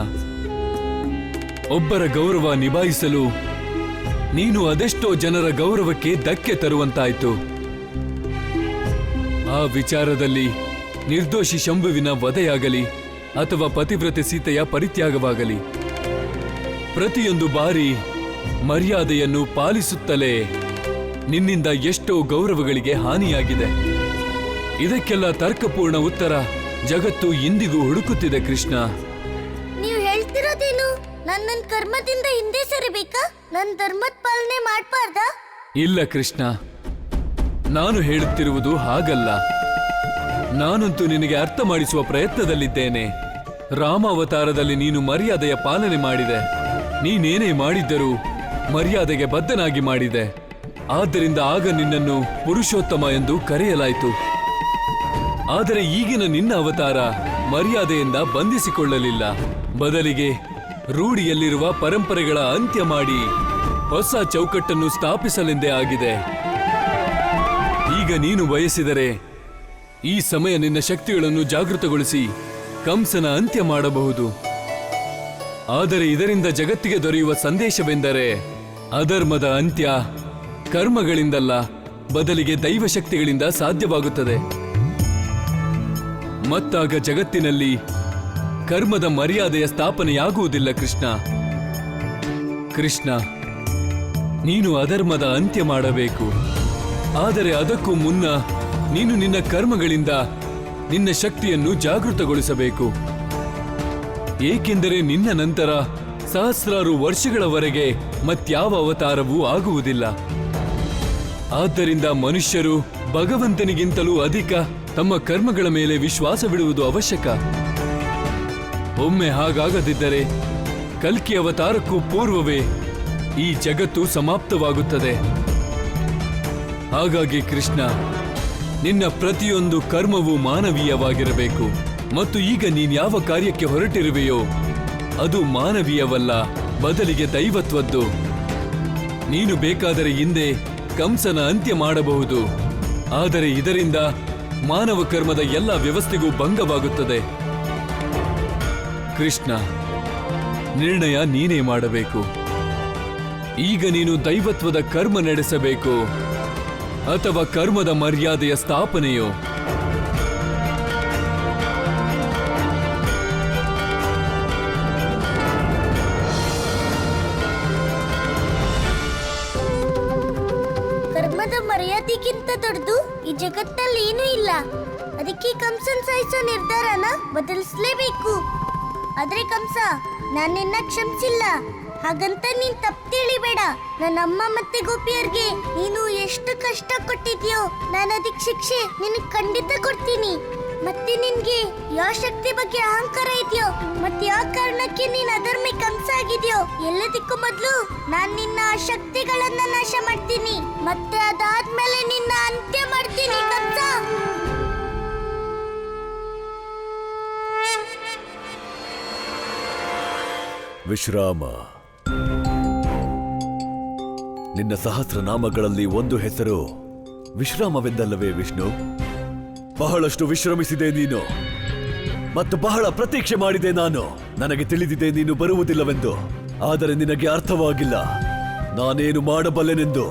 [SPEAKER 6] ಒಬ್ಬರ ಗೌರವ ನಿಭಾಯಿಸಲು ನೀನು ಅದೆಷ್ಟೋ ಜನರ ಗೌರವಕ್ಕೆ ಧಕ್ಕೆ ತರುವಂತಾಯ್ತು. ಆ ವಿಚಾರದಲ್ಲಿ ನಿರ್ದೋಷಿ ಶಂಭುವಿನ ವಧೆಯಾಗಲಿ ಅಥವಾ ಪತಿವ್ರತೆ ಸೀತೆಯ ಪರಿತ್ಯಾಗವಾಗಲಿ, ಪ್ರತಿಯೊಂದು ಬಾರಿ ಮರ್ಯಾದೆಯನ್ನು ಪಾಲಿಸುತ್ತಲೇ ನಿನ್ನಿಂದ ಎಷ್ಟೋ ಗೌರವಗಳಿಗೆ ಹಾನಿಯಾಗಿದೆ. ಇದಕ್ಕೆಲ್ಲ ತರ್ಕಪೂರ್ಣ ಉತ್ತರ ಜಗತ್ತು ಇಂದಿಗೂ ಹುಡುಕುತ್ತಿದೆ ಕೃಷ್ಣ.
[SPEAKER 1] ನೀವು ಹೇಳ್ತಿರೋದೇನು? ನನ್ನ ಕರ್ಮದಿಂದ ಹಿಂದೆ ಸರಿಬೇಕಾ? ನನ್ನ ಧರ್ಮದ ಪಾಲನೆ ಮಾಡ್ಬಾರ್ದಾ?
[SPEAKER 6] ಇಲ್ಲ ಕೃಷ್ಣ, ನಾನು ಹೇಳುತ್ತಿರುವುದು ಹಾಗಲ್ಲ. ನಾನಂತೂ ನಿನಗೆ ಅರ್ಥ ಮಾಡಿಸುವ ಪ್ರಯತ್ನದಲ್ಲಿದ್ದೇನೆ. ರಾಮಾವತಾರದಲ್ಲಿ ನೀನು ಮರ್ಯಾದೆಯ ಪಾಲನೆ ಮಾಡಿದೆ. ನೀನೇನೇ ಮಾಡಿದ್ದರೂ ಮರ್ಯಾದೆಗೆ ಬದ್ಧನಾಗಿ ಮಾಡಿದೆ. ಆದ್ದರಿಂದ ಆಗ ನಿನ್ನನ್ನು ಪುರುಷೋತ್ತಮ ಎಂದು ಕರೆಯಲಾಯಿತು. ಆದರೆ ಈಗಿನ ನಿನ್ನ ಅವತಾರ ಮರ್ಯಾದೆಯಿಂದ ಬಂಧಿಸಿಕೊಳ್ಳಲಿಲ್ಲ. ಬದಲಿಗೆ ರೂಢಿಯಲ್ಲಿರುವ ಪರಂಪರೆಗಳ ಅಂತ್ಯ ಮಾಡಿ ಹೊಸ ಚೌಕಟ್ಟನ್ನು ಸ್ಥಾಪಿಸಲೆಂದೇ ಆಗಿದೆ. ಈಗ ನೀನು ಬಯಸಿದರೆ ಈ ಸಮಯ ನಿನ್ನ ಶಕ್ತಿಗಳನ್ನು ಜಾಗೃತಗೊಳಿಸಿ ಕಂಸನ ಅಂತ್ಯ ಮಾಡಬಹುದು. ಆದರೆ ಇದರಿಂದ ಜಗತ್ತಿಗೆ ದೊರೆಯುವ ಸಂದೇಶವೆಂದರೆ ಅಧರ್ಮದ ಅಂತ್ಯ ಕರ್ಮಗಳಿಂದಲ್ಲ, ಬದಲಿಗೆ ದೈವಶಕ್ತಿಗಳಿಂದ ಸಾಧ್ಯವಾಗುತ್ತದೆ. ಮತ್ತಾಗ ಜಗತ್ತಿನಲ್ಲಿ ಕರ್ಮದ ಮರ್ಯಾದೆಯ ಸ್ಥಾಪನೆಯಾಗುವುದಿಲ್ಲ ಕೃಷ್ಣ. ಕೃಷ್ಣ, ನೀನು ಅಧರ್ಮದ ಅಂತ್ಯ ಮಾಡಬೇಕು. ಆದರೆ ಅದಕ್ಕೂ ಮುನ್ನ ನೀನು ನಿನ್ನ ಕರ್ಮಗಳಿಂದ ನಿನ್ನ ಶಕ್ತಿಯನ್ನು ಜಾಗೃತಗೊಳಿಸಬೇಕು. ಏಕೆಂದರೆ ನಿನ್ನ ನಂತರ ಸಹಸ್ರಾರು ವರ್ಷಗಳವರೆಗೆ ಮತ್ಯಾವ ಅವತಾರವೂ ಆಗುವುದಿಲ್ಲ. ಆದ್ದರಿಂದ ಮನುಷ್ಯರು ಭಗವಂತನಿಗಿಂತಲೂ ಅಧಿಕ ತಮ್ಮ ಕರ್ಮಗಳ ಮೇಲೆ ವಿಶ್ವಾಸವಿಡುವುದು ಅವಶ್ಯಕ. ಒಮ್ಮೆ ಹಾಗಾಗದಿದ್ದರೆ ಕಲ್ಕಿ ಅವತಾರಕ್ಕೂ ಪೂರ್ವವೇ ಈ ಜಗತ್ತು ಸಮಾಪ್ತವಾಗುತ್ತದೆ. ಹಾಗಾಗಿ ಕೃಷ್ಣ, ನಿನ್ನ ಪ್ರತಿಯೊಂದು ಕರ್ಮವೂ ಮಾನವೀಯವಾಗಿರಬೇಕು. ಮತ್ತು ಈಗ ನೀನ್ಯಾವ ಕಾರ್ಯಕ್ಕೆ ಹೊರಟಿರುವೆಯೋ ಅದು ಮಾನವೀಯವಲ್ಲ, ಬದಲಿಗೆ ದೈವತ್ವದ್ದು. ನೀನು ಬೇಕಾದರೆ ಹಿಂದೆ ಕಂಸನ ಅಂತ್ಯ ಮಾಡಬಹುದು. ಆದರೆ ಇದರಿಂದ ಮಾನವ ಕರ್ಮದ ಎಲ್ಲ ವ್ಯವಸ್ಥೆಗೂ ಭಂಗವಾಗುತ್ತದೆ. ಕೃಷ್ಣ, ನಿರ್ಣಯ ನೀನೇ ಮಾಡಬೇಕು. ಈಗ ನೀನು ದೈವತ್ವದ ಕರ್ಮ ನಡೆಸಬೇಕು ಅಥವಾ ಕರ್ಮದ ಮರ್ಯಾದೆಯ ಸ್ಥಾಪನೆಯೋ?
[SPEAKER 1] ಕರ್ಮದ ಮರ್ಯಾದೆಗಿಂತ ದೊಡ್ಡದು ಈ ಜಗತ್ತಲ್ಲಿ ಏನೂ ಇಲ್ಲ. ಅದಕ್ಕೆ ಕಂಸನ್ ಸಾಯಿಸೋ ನಿರ್ಧಾರನ ಬದಲಿಸಲೇಬೇಕು. ಆದ್ರೆ ಕಂಸ, ನಾನು ನಿನ್ನ ಕ್ಷಮಿಸಿಲ್ಲ. ಹಾಗಂತ ನೀನ್ ತಪ್ಪು ತಿಳಿಬೇಡ. ನನ್ನ ಅಮ್ಮ ಮತ್ತೆ ಗೋಪಿಯರ್ಗೆ ನೀನು ಎಷ್ಟು ಕಷ್ಟ ಕೊಟ್ಟಿದ್ಯೋ, ನಾನು ಅದಕ್ಕೆ ಶಿಕ್ಷೆ ನಿನಗೆ ಖಂಡಿತ ಕೊಡ್ತೀನಿ. ಮತ್ತೆ ನಿನ್ಗೆ ಯಾವ ಶಕ್ತಿ ಬಗ್ಗೆ ಅಹಂಕಾರ ಇದೆಯೋ, ಮತ್ತೆ ಯಾವ ಕಾರಣಕ್ಕೆ ನೀನ್ ಅಧರ್ಮ ಕಂಸ ಆಗಿದ್ಯೋ, ಎಲ್ಲದಕ್ಕೂ ಮೊದಲು ನಾನ್ ನಿನ್ನ ಶಕ್ತಿಗಳನ್ನ ನಾಶ ಮಾಡ್ತೀನಿ. ಮತ್ತೆ ಅದಾದ್ಮೇಲೆ ನಿನ್ನ ಅಂತ್ಯ ಮಾಡ್ತೀನಿ ಕಂಸ.
[SPEAKER 2] ವಿಶ್ರಾಮ, ನಿನ್ನ ಸಹಸ್ರನಾಮಗಳಲ್ಲಿ ಒಂದು ಹೆಸರು ವಿಶ್ರಾಮವೆಂದಲ್ಲವೇ ವಿಷ್ಣು? ಬಹಳಷ್ಟು ವಿಶ್ರಮಿಸಿದೆ ನೀನು ಮತ್ತು ಬಹಳ ಪ್ರತೀಕ್ಷೆ ಮಾಡಿದೆ ನಾನು. ನನಗೆ ತಿಳಿದಿದೆ ನೀನು ಬರುವುದಿಲ್ಲವೆಂದು, ಆದರೆ ನಿನಗೆ ಅರ್ಥವಾಗಿಲ್ಲ ನಾನೇನು ಮಾಡಬಲ್ಲೆನೆಂದು.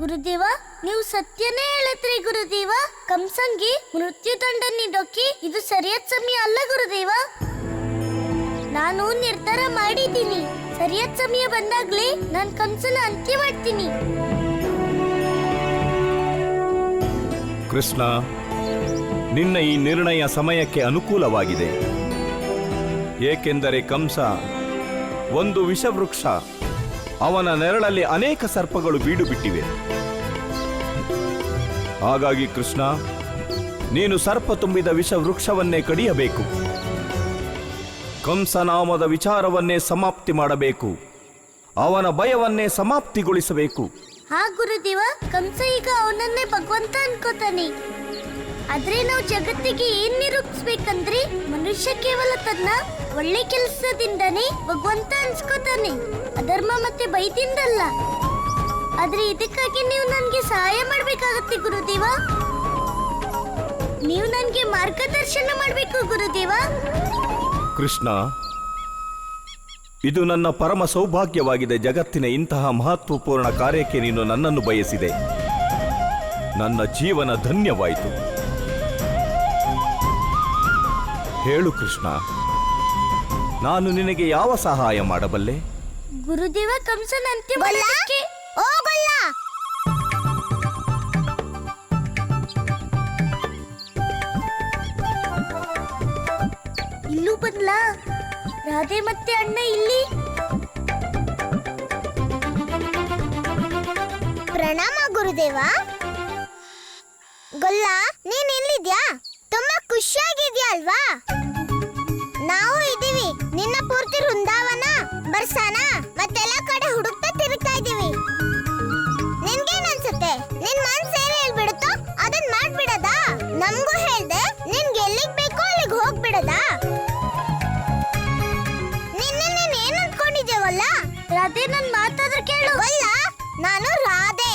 [SPEAKER 1] ಗುರುದೇವ, ನೀವು ಸತ್ಯನೇ ಹೇಳತ್ರಿ ಗುರುದೇವ. ಕಂಸಂಗಿ ಮೃತ್ಯುದಂಡ ನೀಡೋಕೆ ಇದು ಸರಿಯಾದ ಸಮಯ ಅಲ್ಲ ಗುರುದೇವ. ನಾನು ನಿರ್ಧಾರ ಮಾಡಿದ್ದೀನಿ. ಸರಿಯಾದ ಸಮಯ ಬಂದಾಗ್ಲೇ ನಾನು ಕಂಸನ ಅಂತ್ಯ ಮಾಡ್ತೀನಿ.
[SPEAKER 4] ಕೃಷ್ಣ, ನಿನ್ನ ಈ ನಿರ್ಣಯ ಸಮಯಕ್ಕೆ ಅನುಕೂಲವಾಗಿದೆ. ಏಕೆಂದರೆ ಕಂಸ ಒಂದು ವಿಷವೃಕ್ಷ, ಅವನ ನೆರಳಲ್ಲಿ ಅನೇಕ ಸರ್ಪಗಳು ಬೀಡು ಬಿಟ್ಟಿವೆ. ಹಾಗಾಗಿ ಕೃಷ್ಣ, ನೀನು ಸರ್ಪ ತುಂಬಿದ ವಿಷವೃಕ್ಷವನ್ನೇ ಕಡಿಯಬೇಕು. ಕಂಸನಾಮದ ವಿಚಾರವನ್ನೇ ಸಮಾಪ್ತಿ ಮಾಡಬೇಕು. ಅವನ ಭಯವನ್ನೇ ಸಮಾಪ್ತಿಗೊಳಿಸಬೇಕು.
[SPEAKER 1] ಹಾ ಗುರುದೇವ, ಕಂಸ ಈಗ ಅವನನ್ನೇ ಭಗವಂತ ಅನ್ಕೋತಾನೆ. ಆದ್ರೆ ನಾವು ಜಗತ್ತಿಗೆ ಏನ್ ನಿರೂಪಿಸ್ಬೇಕಂದ್ರೆ ಮನುಷ್ಯ ಕೇವಲ ತನ್ನ ಒಳ್ಳೆ ಕೆಲಸದಿಂದನೇ ಭಗವಂತ ಅನ್ಸ್ಕೋತಾನೆ, ಅಧರ್ಮ ಮತ್ತೆ ಭಯದಿಂದಲ್ಲ. ಆದ್ರೆ ಇದಕ್ಕಾಗಿ ನೀವು ನನ್ಗೆ ಸಹಾಯ ಮಾಡ್ಬೇಕಾಗತ್ತೆ ಗುರುದೇವ. ನೀವು ನನ್ಗೆ ಮಾರ್ಗದರ್ಶನ ಮಾಡ್ಬೇಕು ಗುರುದೇವ.
[SPEAKER 4] ಕೃಷ್ಣ, ಇದು ನನ್ನ ಪರಮ ಸೌಭಾಗ್ಯವಾಗಿದೆ. ಜಗತ್ತಿನ ಇಂತಹ ಮಹತ್ವಪೂರ್ಣ ಕಾರ್ಯಕ್ಕೆ ನೀನು ನನ್ನನ್ನು ಬಯಸಿದೆ. ನನ್ನ ಜೀವನ ಧನ್ಯವಾಯಿತು. ಹೇಳು ಕೃಷ್ಣ, ನಾನು ನಿನಗೆ ಯಾವ ಸಹಾಯ ಮಾಡಬಲ್ಲೆ?
[SPEAKER 1] ಗುರುದೇವ, ಕಂಸನ ಅಂತ್ಯ ಮಾಡೋದಕ್ಕೆ ಹೋಗಲ್ಲ. ಇಲ್ಲೂ ಬಂದ್ಲಾ ರಾಧೆ ಮತ್ತೆ ಅಣ್ಣ? ಇಲ್ಲಿ ಪ್ರಣಾಮ ಗುರುದೇವ. ಗೊಲ್ಲ, ನೀನ್ ಎಲ್ಲಿದ್ಯಾ? ತುಂಬಾ ಖುಷಿಯಾಗಿದ್ಯಾ ಅಲ್ವಾ? ನಾವು ಇದೀವಿ. ನಿನ್ನ ಪೂರ್ತಿ ವೃಂದಾವನ, ಬರ್ಸಾನ ಮತ್ತೆಲ್ಲ ಕಡೆ ಹುಡುಕ್ತಾ ತಿರುಗ್ತಾ ಇದೀವಿ. ನಿನ್ಗೇನ್ ಅನ್ಸುತ್ತೆ? ನಿನ್ ಮನ್ಸ್ ಏನ್ ಹೇಳ್ಬಿಡುತ್ತೋ ಅದನ್ ಮಾಡ್ಬಿಡದಾ? ನಮ್ಗೂ ಹೇಳ್ದೆ ನಿನ್ಗೆ ಎಲ್ಲಿಗ್ ಬೇಕೋ ಅಲ್ಲಿಗೆ ಹೋಗ್ಬಿಡದಾ? ನೀನ್ ಏನ್ ಅನ್ಕೊಂಡಿದ್ದೇವಲ್ಲ? ರಾಧೆ, ನನ್ ಮಾತಾದ್ರೆ ಕೇಳು. ಅಲ್ಲ, ನಾನು ರಾಧೆ.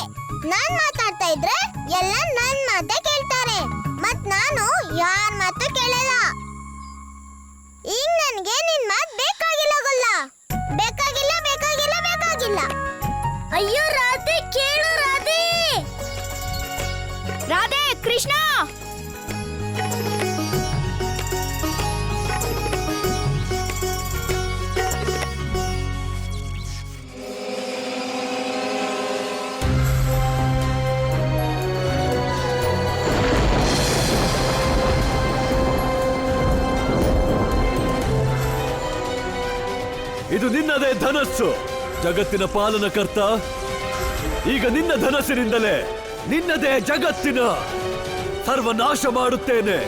[SPEAKER 1] ನಾನ್ ಮಾತಾಡ್ತಾ ಇದ್ರೆ ಎಲ್ಲ ನನ್ ಮಾತೇ ಕೇಳ್ತಾರೆ, ಮತ್ ನಾನು ಯಾರ್ ಮಾತು ಕೇಳಲ್ಲ. ಈಗ ನನ್ಗೆ ನಿನ್ ಮಾತ್ ಬೇಕಾಗಿಲ್ಲ ಗೊಲ್ಲ. ಬೇಕಾಗಿಲ್ಲ, ಬೇಕಾಗಿಲ್ಲ, ಬೇಕಾಗಿಲ್ಲ. ಅಯ್ಯೋ ರಾಧೆ, ಕೇಳು ರಾಧೆ.
[SPEAKER 5] ರಾಧೆ, ಕೃಷ್ಣ,
[SPEAKER 2] ಇದು ನಿನ್ನದೇ ಧನಸ್ಸು, ಜಗತ್ತಿನ ಪಾಲನಕರ್ತ. ಈಗ ನಿನ್ನ ಧನಸ್ಸಿನಿಂದಲೇ ನಿನ್ನದೇ ಜಗತ್ತಿನ ಸರ್ವನಾಶ ಮಾಡುತ್ತೇನೆ.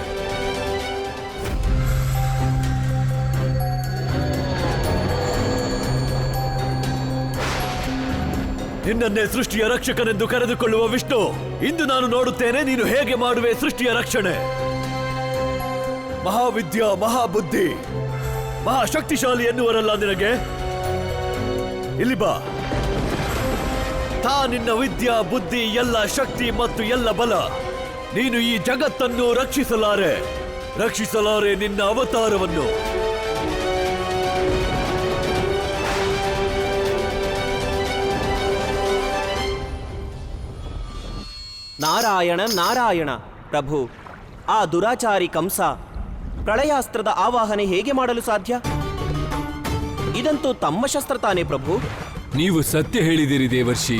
[SPEAKER 2] ನಿನ್ನನ್ನೇ ಸೃಷ್ಟಿಯ ರಕ್ಷಕನೆಂದು ಕರೆದುಕೊಳ್ಳುವ ವಿಷ್ಣು, ಇಂದು ನಾನು ನೋಡುತ್ತೇನೆ ನೀನು ಹೇಗೆ ಮಾಡುವೆ ಸೃಷ್ಟಿಯ ರಕ್ಷಣೆ. ಮಹಾವಿದ್ಯಾ, ಮಹಾಬುದ್ಧಿ, ಮಹಾಶಕ್ತಿಶಾಲಿ ಎನ್ನುವರಲ್ಲ ನಿನಗೆ. ಇಲ್ಲಿ ಬಾ. ನಿನ್ನ ವಿದ್ಯಾ, ಬುದ್ಧಿ, ಎಲ್ಲ ಶಕ್ತಿ ಮತ್ತು ಎಲ್ಲ ಬಲ, ನೀನು ಈ ಜಗತ್ತನ್ನು ರಕ್ಷಿಸಲಾರೆ ನಿನ್ನ ಅವತಾರವನ್ನು.
[SPEAKER 11] ನಾರಾಯಣ ನಾರಾಯಣ. ಪ್ರಭು, ಆ ದುರಾಚಾರಿ ಕಂಸ ಪ್ರಳಯಾಸ್ತ್ರದ ಆವಾಹನೆ ಹೇಗೆ ಮಾಡಲು ಸಾಧ್ಯ? ಇದಂತೂ ತಮ್ಮ ಶಸ್ತ್ರ ತಾನೇ ಪ್ರಭು.
[SPEAKER 6] ನೀವು ಸತ್ಯ ಹೇಳಿದಿರಿ ದೇವರ್ಷಿ.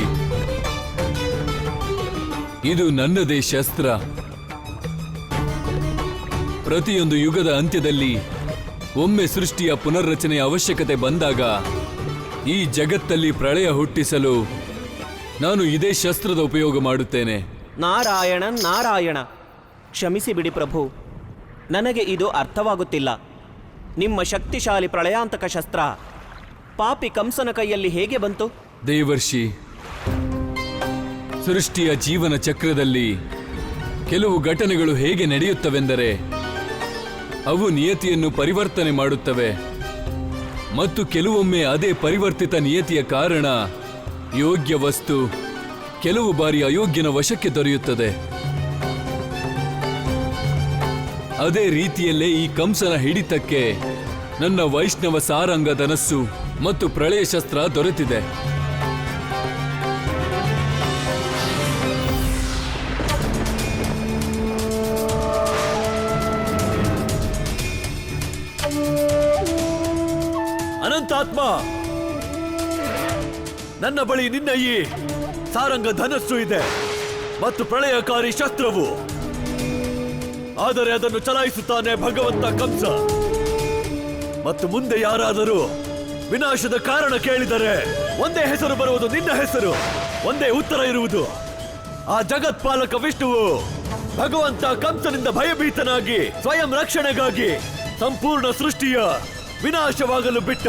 [SPEAKER 6] ಇದು ನನ್ನದೇ ಶಸ್ತ್ರ. ಪ್ರತಿಯೊಂದು ಯುಗದ ಅಂತ್ಯದಲ್ಲಿ ಒಮ್ಮೆ ಸೃಷ್ಟಿಯ ಪುನರ್ರಚನೆಯ ಅವಶ್ಯಕತೆ ಬಂದಾಗ ಈ ಜಗತ್ತಲ್ಲಿ ಪ್ರಳಯ ಹುಟ್ಟಿಸಲು ನಾನು ಇದೇ ಶಸ್ತ್ರದ ಉಪಯೋಗ ಮಾಡುತ್ತೇನೆ.
[SPEAKER 11] ನಾರಾಯಣ ನಾರಾಯಣ. ಕ್ಷಮಿಸಿ ಬಿಡಿ ಪ್ರಭು, ನನಗೆ ಇದು ಅರ್ಥವಾಗುತ್ತಿಲ್ಲ. ನಿಮ್ಮ ಶಕ್ತಿಶಾಲಿ ಪ್ರಳಯಾಂತಕ ಶಸ್ತ್ರ ಪಾಪಿ ಕಂಸನ ಕೈಯಲ್ಲಿ ಹೇಗೆ ಬಂತು?
[SPEAKER 6] ದೇವರ್ಷಿ, ಸೃಷ್ಟಿಯ ಜೀವನ ಚಕ್ರದಲ್ಲಿ ಕೆಲವು ಘಟನೆಗಳು ಹೇಗೆ ನಡೆಯುತ್ತವೆಂದರೆ ಅವು ನಿಯತಿಯನ್ನು ಪರಿವರ್ತನೆ ಮಾಡುತ್ತವೆ. ಮತ್ತು ಕೆಲವೊಮ್ಮೆ ಅದೇ ಪರಿವರ್ತಿತ ನಿಯತಿಯ ಕಾರಣ ಯೋಗ್ಯ ವಸ್ತು ಕೆಲವು ಬಾರಿ ಅಯೋಗ್ಯನ ವಶಕ್ಕೆ ದೊರೆಯುತ್ತದೆ. ಅದೇ ರೀತಿಯಲ್ಲೇ ಈ ಕಂಸನ ಹಿಡಿತಕ್ಕೆ ನನ್ನ ವೈಷ್ಣವ ಸಾರಂಗ ಧನಸ್ಸು ಮತ್ತು ಪ್ರಳಯ ಶಸ್ತ್ರ ದೊರೆತಿದೆ.
[SPEAKER 2] ಅನಂತಾತ್ಮ, ನನ್ನ ಬಳಿ ನಿನ್ನ ಈ ಸಾರಂಗ ಧನಸ್ಸು ಇದೆ ಮತ್ತು ಪ್ರಳಯಕಾರಿ ಶಸ್ತ್ರವು. ಆದರೆ ಅದನ್ನು ಚಲಾಯಿಸುತ್ತಾನೆ ಭಗವಂತ ಕಂಸ. ಮತ್ತು ಮುಂದೆ ಯಾರಾದರೂ ವಿನಾಶದ ಕಾರಣ ಕೇಳಿದರೆ ಒಂದೇ ಹೆಸರು ಬರುವುದು, ನಿನ್ನ ಹೆಸರು. ಒಂದೇ ಉತ್ತರ ಇರುವುದು. ಆ ಜಗತ್ಪಾಲಕ ವಿಷ್ಣುವು ಭಗವಂತ ಕಂಸನಿಂದ ಭಯಭೀತನಾಗಿ ಸ್ವಯಂ ರಕ್ಷಣೆಗಾಗಿ ಸಂಪೂರ್ಣ ಸೃಷ್ಟಿಯ ವಿನಾಶವಾಗಲು ಬಿಟ್ಟ.